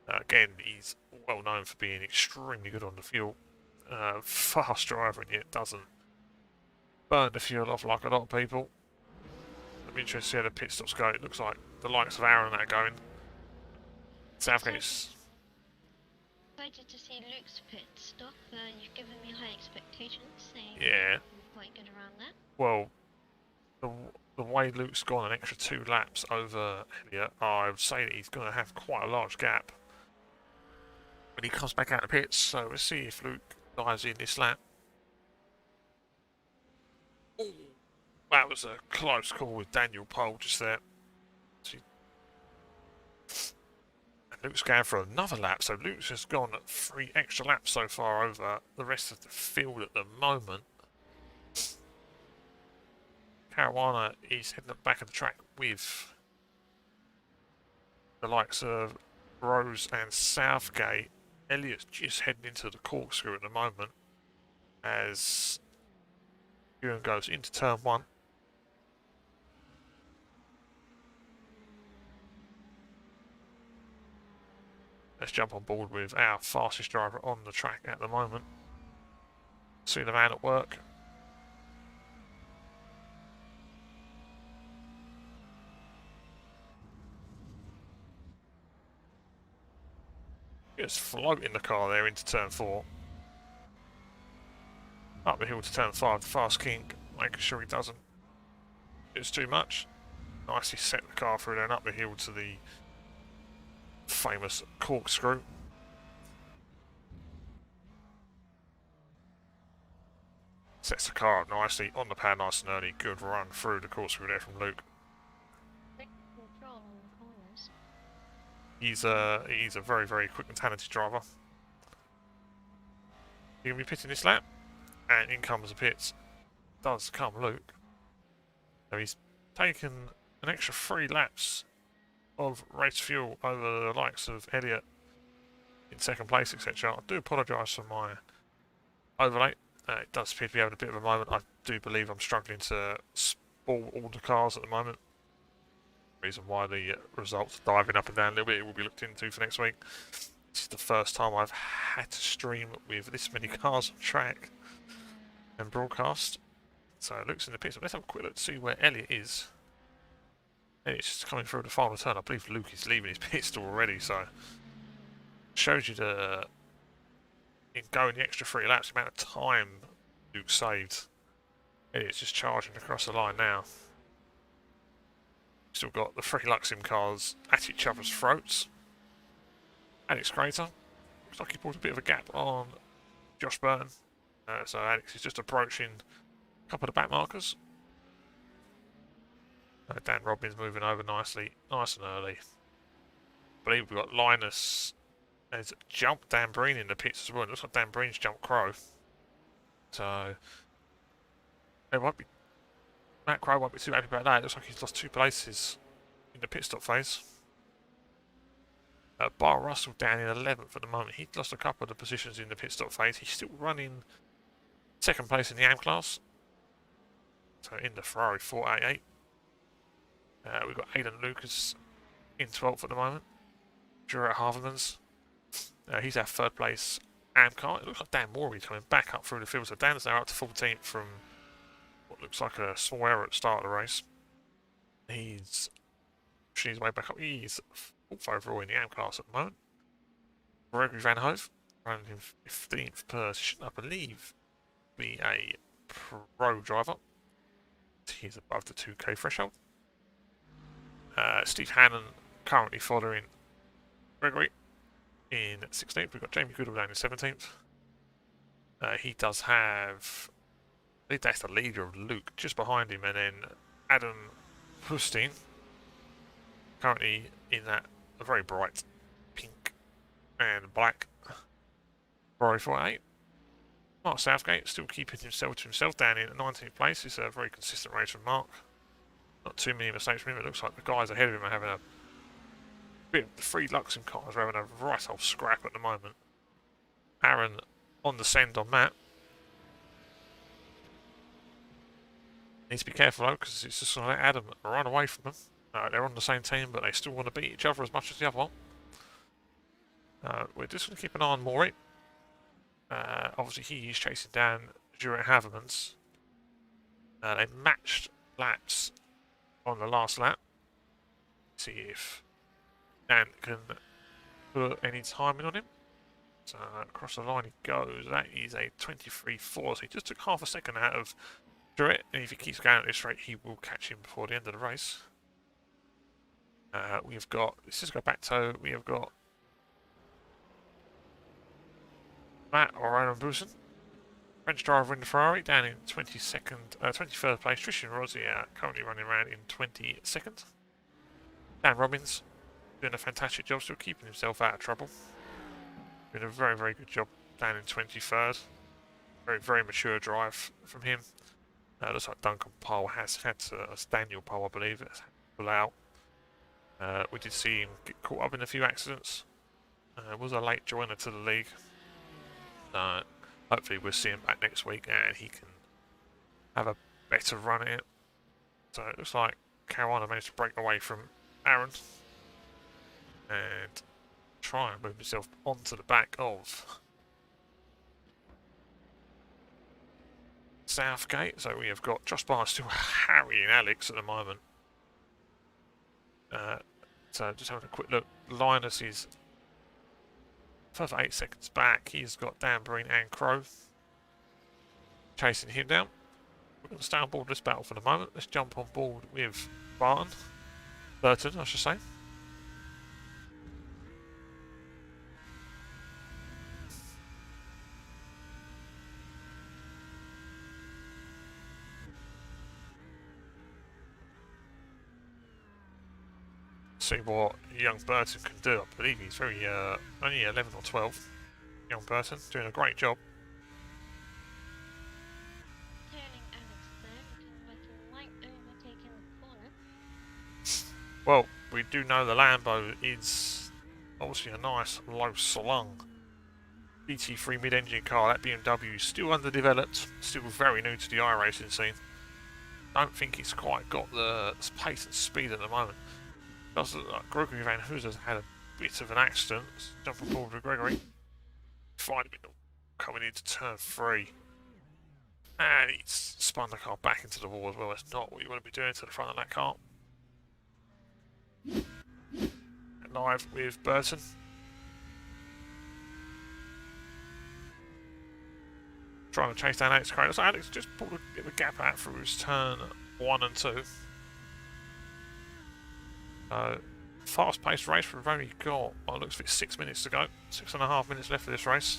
Again, he's well known for being extremely good on the fuel. Fast driver, and yet doesn't burn the fuel off like a lot of people. I'm interested to see how the pit stops go. It looks like the likes of Aaron and that are going. Southgate's. Excited to see Luke's pit stop. You've given me high expectations, saying Yeah. you're quite good around that. Well, the way Luke's gone an extra 2 laps over Elliot, I would say that he's going to have quite a large gap when he comes back out of the pits. So let's see if Luke dives in this lap. Ooh, that was a close call with Daniel Pole just there. And Luke's going for another lap, so Luke's just gone 3 extra laps so far over the rest of the field at the moment. Caruana is heading up back of the track with the likes of Rose and Southgate. Elliot's just heading into the corkscrew at the moment as Ewan goes into turn 1. Let's jump on board with our fastest driver on the track at the moment. See the man at work. Just floating the car there into turn 4. Up the hill to turn 5, the fast king, making sure he doesn't do too much. Nicely set the car through, then up the hill to the famous corkscrew. Sets the car up nicely, on the pad nice and early. Good run through the corkscrew there from Luke. Great control on the corners. He's a very, very quick and talented driver. He's going to be pitting this lap, and in comes the pits. Does come Luke. So he's taken an extra 3 laps of race fuel over the likes of Elliot in second place, etc. I do apologise for my overlay. It does appear to be having a bit of a moment. I do believe I'm struggling to spoil all the cars at the moment. Reason why the results are diving up and down a little bit. It will be looked into for next week. This is the first time I've had to stream with this many cars on track and broadcast. So it looks in the pits. Let's have a quick look to see where Elliot is. Elliot's just coming through the final turn. I believe Luke is leaving his pit stop already, so shows you the in going the extra 3 laps, the amount of time Luke saved. Elliot's just charging across the line now. Still got the 3 Luxim cars at each other's throats. Alex Crater. Looks like he pulled a bit of a gap on Josh Burton. So Alex is just approaching a couple of the back markers. Dan Robbins moving over nicely, nice and early. I believe we've got Linus has jumped Dan Breen in the pits as well. It looks like Dan Breen's jumped Crow. So it won't be. Matt Crow won't be too happy about that. It looks like he's lost 2 places in the pit stop phase. Bar Russell down in 11th at the moment. He's lost a couple of the positions in the pit stop phase. He's still running second place in the AM class. So in the Ferrari 488. We've got Aidan Lucas in 12th at the moment. Jarrett Havermans. He's our third place Amcar. It looks like Dan Morey's coming back up through the field. So Dan's now up to 14th from what looks like a small error at the start of the race. He's pushing his way back up. He's 4th overall in the AM class at the moment. Gregory Van Hove running in 15th position, I believe, be a pro driver. He's above the 2k threshold. Steve Hannon currently following Gregory in 16th. We've got Jamie Goodall down in 17th. He does have, I think that's the leader of Luke just behind him, and then Adam Hustin currently in that a very bright pink and black Ferrari 48. Mark Southgate still keeping himself to himself down in 19th place. It's a very consistent race from Mark. Not too many mistakes from him. It looks like the guys ahead of him are having a bit of the three Luxim cars are having a right old scrap at the moment. Aaron on the send on Matt. Needs to be careful though, because it's just going to let Adam run away from them. They're on the same team, but they still want to beat each other as much as the other one. We're just going to keep an eye on Morey. Obviously, he's chasing down Jarrett Havermans. They matched laps on the last lap. See if Dan can put any timing on him. So across the line he goes. That is a 23.4. So he just took half a second out of Jarrett, and if he keeps going at this rate, he will catch him before the end of the race. We've got, let's just go back to, we have got Matt or Aaron Busen, French driver in the Ferrari, down in 23rd place. Tristan Rossi currently running around in 22nd. Dan Robbins doing a fantastic job, still keeping himself out of trouble. Doing a very, very good job down in 23rd. Very, very mature drive from him. Looks like Duncan Pole has had to, Daniel Pole, I believe, has had to pull out. We did see him get caught up in a few accidents. Was a late joiner to the league. Hopefully we'll see him back next week and he can have a better run at it. So it looks like Carolina managed to break away from Aaron and try and move himself onto the back of Southgate. So we have got Josh Barr still harrying Alex at the moment. So just having a quick look, Linus is further 8 seconds back. He's got Dan Breen and Crow chasing him down. We're going to stay on board this battle for the moment. Let's jump on board with Burton, I should say. See what young Burton can do. I believe he's very only 11 or 12. Young Burton doing a great job. Turning Alex there, looking like he might overtake in the corner. Well, we do know the Lambo is obviously a nice low slung GT3 mid-engine car. That BMW is still underdeveloped, still very new to the iRacing scene. Don't think it's quite got the pace and speed at the moment. Does look like Gregory Van Hoos has had a bit of an accident. Let's jump on board with Gregory. Find him coming into turn 3. And he's spun the car back into the wall as well. That's not what you want to be doing to the front of that car. And live with Burton. Trying to chase down Alex Craig. So Alex just pulled a bit of a gap out through his turn 1 and 2. Fast-paced race. We've only got, well, it looks like 6 minutes to go. 6.5 minutes left of this race.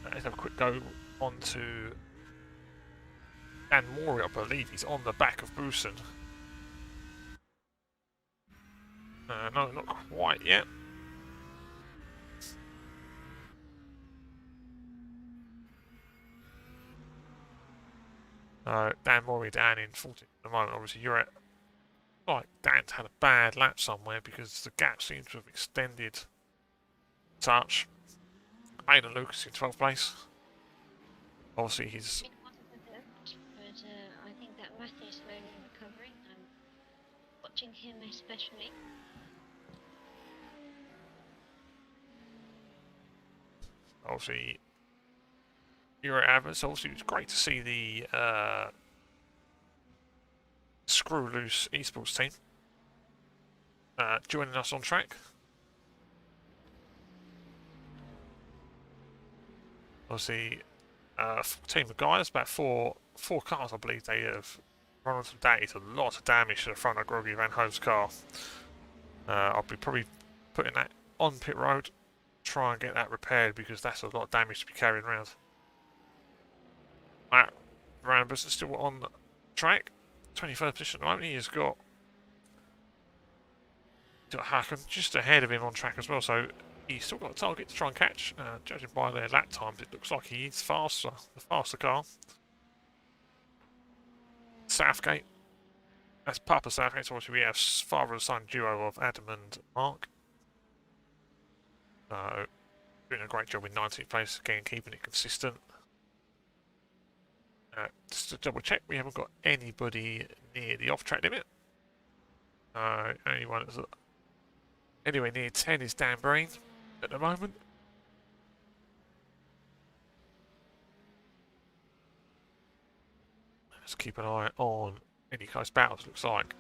Let's have a quick go on to Dan Morey, I believe. He's on the back of Busen. No, not quite yet. Dan Morey down in 14th at the moment. Obviously, you're at, like, Dan's had a bad lap somewhere because the gap seems to have extended touch. Aidan Lucas in 12th place. Obviously, he's. It wasn't a lift, but I think that Matthew's slowly watching him especially. Obviously, you're at Avers. Obviously, it's great to see the Screw Loose esports team joining us on track. Obviously, full team of guys, about four cars, I believe they have run onto that. It's a lot of damage to the front of Groggy Van Hove's car. I'll be probably putting that on pit road, try and get that repaired because that's a lot of damage to be carrying around. Matt Rambus is still on track, 21st position at the moment. He has got Hacken just ahead of him on track as well, so he's still got a target to try and catch. Judging by their lap times, it looks like he is faster, the faster car. Southgate. That's Papa Southgate, so obviously we have father and son duo of Adam and Mark. So, doing a great job in 19th place, again keeping it consistent. Just to double check, we haven't got anybody near the off-track limit. Only one that's anywhere near 10 is Dan Breen at the moment. Let's keep an eye on any close battles, looks like.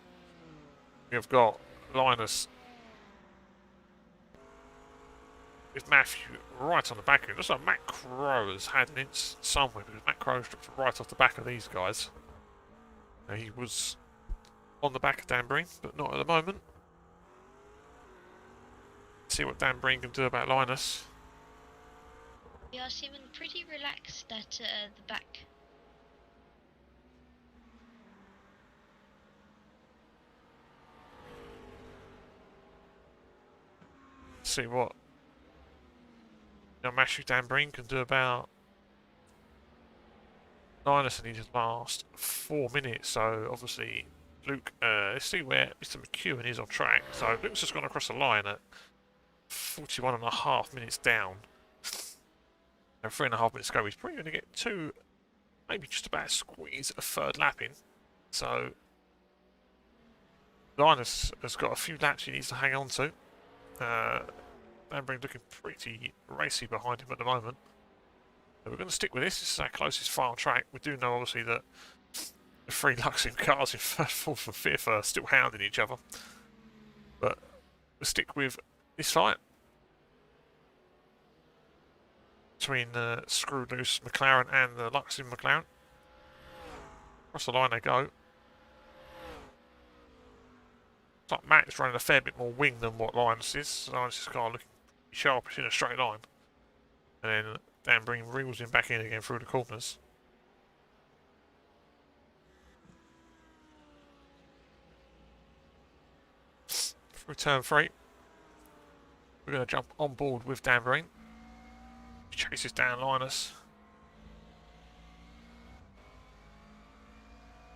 We've got Linus with Matthew right on the back of him. Looks like Matt Crow has had an incident somewhere because Matt Crow's dropped right off the back of these guys. He was on the back of Dan Breen, but not at the moment. See what Dan Breen can do about Linus. We are seeming pretty relaxed at the back. See what Matthew Dan Breen can do about Linus in his last 4 minutes. So obviously Luke, let's see where Mr. McEwen is on track. So Luke's just gone across the line at 41.5 minutes down. And 3.5 minutes to go. He's probably going to get two, maybe just about squeeze a third lap in. So Linus has got a few laps he needs to hang on to. Dan Breen looking pretty racy behind him at the moment. So we're going to stick with this. This is our closest final track. We do know obviously that the three Luxim cars in first, fourth and fifth are still hounding each other. But we'll stick with this fight between the Screw Loose McLaren and the Luxim McLaren. Across the line they go. It's like Matt's running a fair bit more wing than what Linus is. Linus' car looking sharpish in a straight line. And then Dan Breen reels him back in again through the corners. Through turn 3. We're going to jump on board with Dan Breen. He chases down Linus.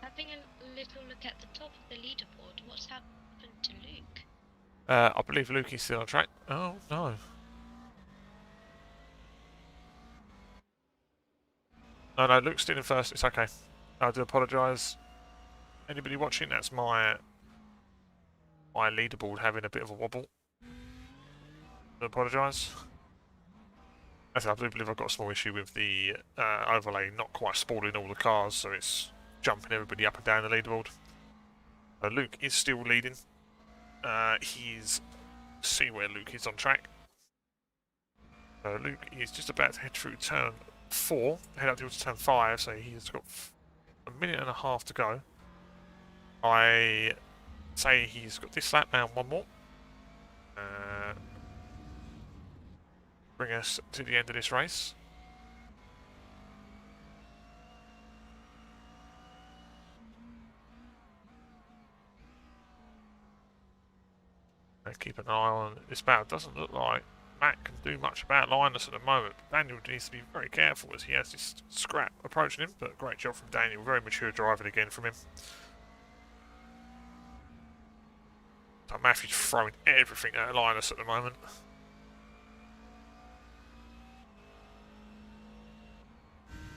Having a little look at the top of the leaderboard, what's happened to Luke? I believe Luke is still on track. Oh, no. No, Luke's still in first. It's okay. I do apologise. Anybody watching, that's my leaderboard having a bit of a wobble. I apologise. I do believe I've got a small issue with the overlay not quite spooling all the cars, so it's jumping everybody up and down the leaderboard. Luke is still leading. See where Luke is on track. Luke is just about to head through turn 4, head up towards turn 5, so he's got a minute and a half to go. I say he's got this lap and one more. Bring us to the end of this race. And keep an eye on this battle. It doesn't look like Matt can do much about Linus at the moment. Daniel needs to be very careful as he has this scrap approaching him, but great job from Daniel. Very mature driving again from him. So Matthew's throwing everything at Linus at the moment.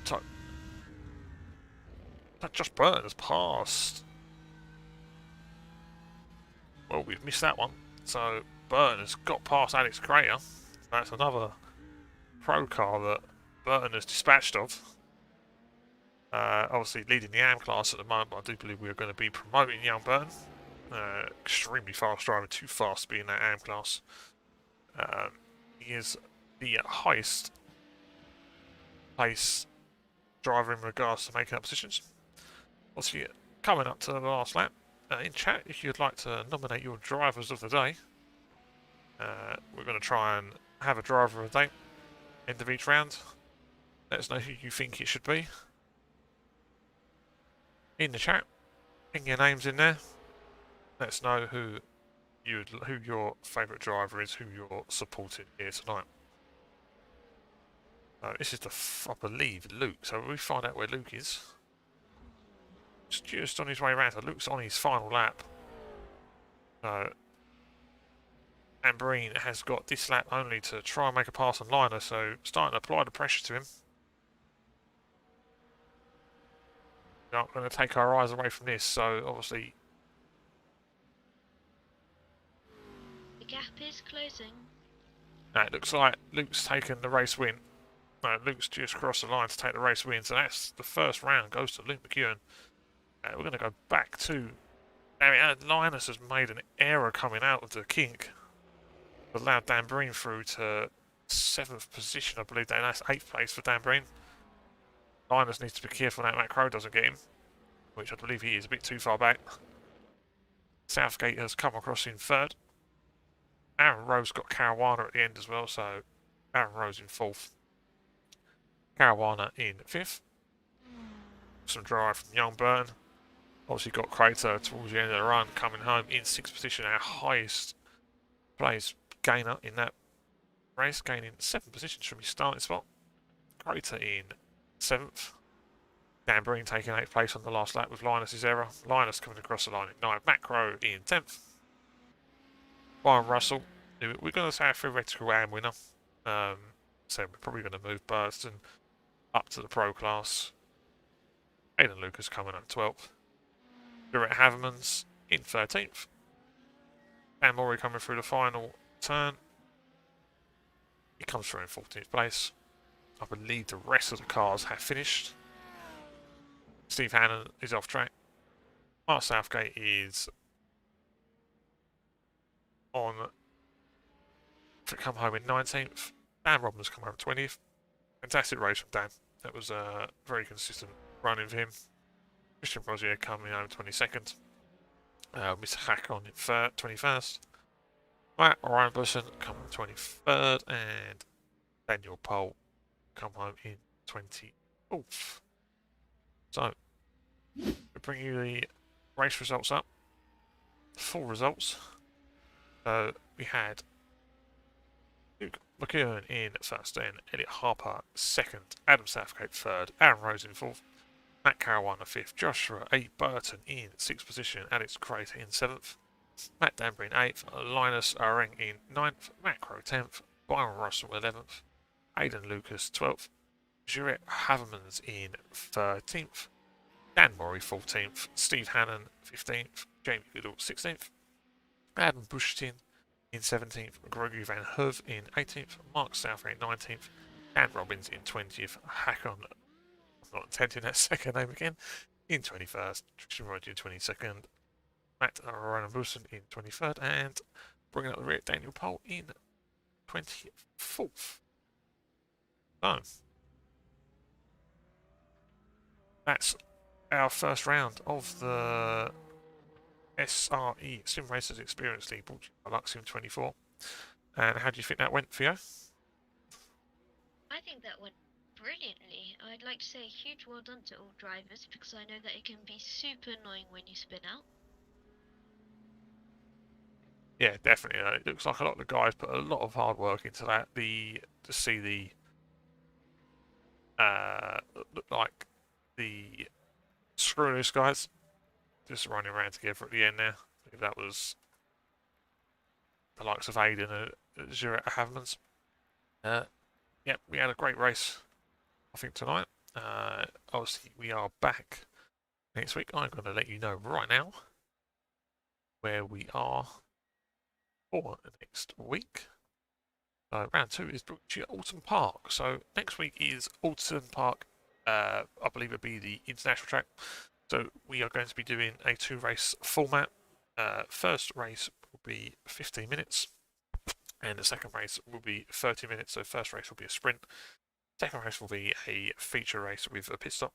So that Josh Burton has passed Well, we've missed that one. So Burton has got past Alex Crater. That's another pro car that Burton has dispatched of. Obviously leading the AM class at the moment, but I do believe we're going to be promoting young Burton. Extremely fast driver, too fast to be in that AM class. He is the highest place driver in regards to making up positions. Obviously, coming up to the last lap, in chat, if you'd like to nominate your drivers of the day, we're going to try and have a driver of the day end of each round. Let us know who you think it should be in the chat. Ping your names in there. Let us know who your favourite driver is, who you're supporting here tonight. This is I believe, Luke. So we find out where Luke is. It's just on his way around. So Luke's on his final lap. Ambreen has got this lap only to try and make a pass on Liner, so starting to apply the pressure to him. We're not going to take our eyes away from this, so obviously... The gap is closing. No, it looks like Luke's taken the race win. No, Luke's just crossed the line to take the race win, so that's the first round goes to Luke McEwen. We're going to go back to... Linus has made an error coming out of the kink. Allowed Dan Breen through to 7th position, I believe. That's 8th place for Dan Breen. Linus needs to be careful that Matt Crow doesn't get him, which I believe he is a bit too far back. Southgate has come across in 3rd. Aaron Rose got Caruana at the end as well, so Aaron Rose in 4th. Caruana in 5th. Some drive from Young Burn. Obviously got Crater towards the end of the run, coming home in 6th position, our highest place gainer in that race, gaining 7 positions from his starting spot. Crater in 7th. Dan Breen taking 8th place on the last lap with Linus's error. Linus coming across the line at 9th. Matt Crow in 10th. Byron Russell, we're going to say a theoretical AM winner. So we're probably going to move Burston up to the pro class. Aidan Lucas coming up 12th. Jarrett Havermans in 13th. Dan Maury coming through the final turn. He comes through in 14th place. I believe the rest of the cars have finished. Steve Hannon is off track. Mark Southgate is on to come home in 19th. Dan Robbins come home 20th. Fantastic race from Dan. That was a very consistent running for him. Christian Rosier coming home 22nd. Mr. Hack on in 21st. Matt Ryan Busson come 23rd. And Daniel Pole come home in 24th. So, we'll bring you the race results up. Full results. So, we had Luke McEwen in 1st, then Elliot Harper 2nd, Adam Southgate 3rd, Aaron Rose in 4th, Matt Caruana 5th, Joshua A. Burton in 6th position, Alex Crater in 7th, Matt Danbury in 8th, Linus Areng in 9th, Matt Crow 10th, Byron Russell 11th, Aidan Lucas 12th, Jarrett Havermans in 13th, Dan Murray 14th, Steve Hannon 15th, Jamie Goodall 16th, Adam Bushtin in 17th, Gregory Van Hove in 18th, Mark Southgate in 19th, Dan Robbins in 20th, Hackon, I'm not intending that second name again, in 21st, Tristan Roger in 22nd, Matt Ronan Wilson in 23rd, and bringing up the rear, Daniel Pole in 24th. So, that's our first round of the SRE Sim Racers Experience League brought to you by Luxsim24. And how do you think that went for you? I think that went brilliantly. I'd like to say a huge well done to all drivers because I know that it can be super annoying when you spin out. Yeah, definitely. It looks like a lot of the guys put a lot of hard work into that. To see the look like the screw loose guys just running around together at the end there. I think that was the likes of Aiden and Jarrett Havermans. Yeah, we had a great race, I think, tonight. Obviously, we are back next week. I'm going to let you know right now where we are for the next week. Round 2 is brought to you at Alton Park. So next week is Alton Park. I believe it'll be the international track. So we are going to be doing a 2-race format. First race will be 15 minutes, and the second race will be 30 minutes. So first race will be a sprint. Second race will be a feature race with a pit stop.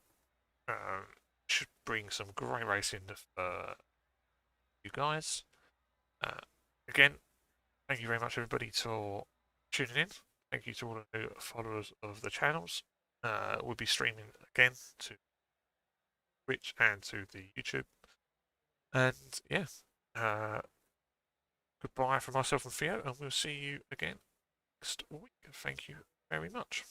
Should bring some great racing for you guys. Again, thank you very much everybody for tuning in. Thank you to all the new followers of the channels. We'll be streaming again to Twitch and to the YouTube. And yeah, goodbye from myself and Theo, and we'll see you again next week. Thank you very much.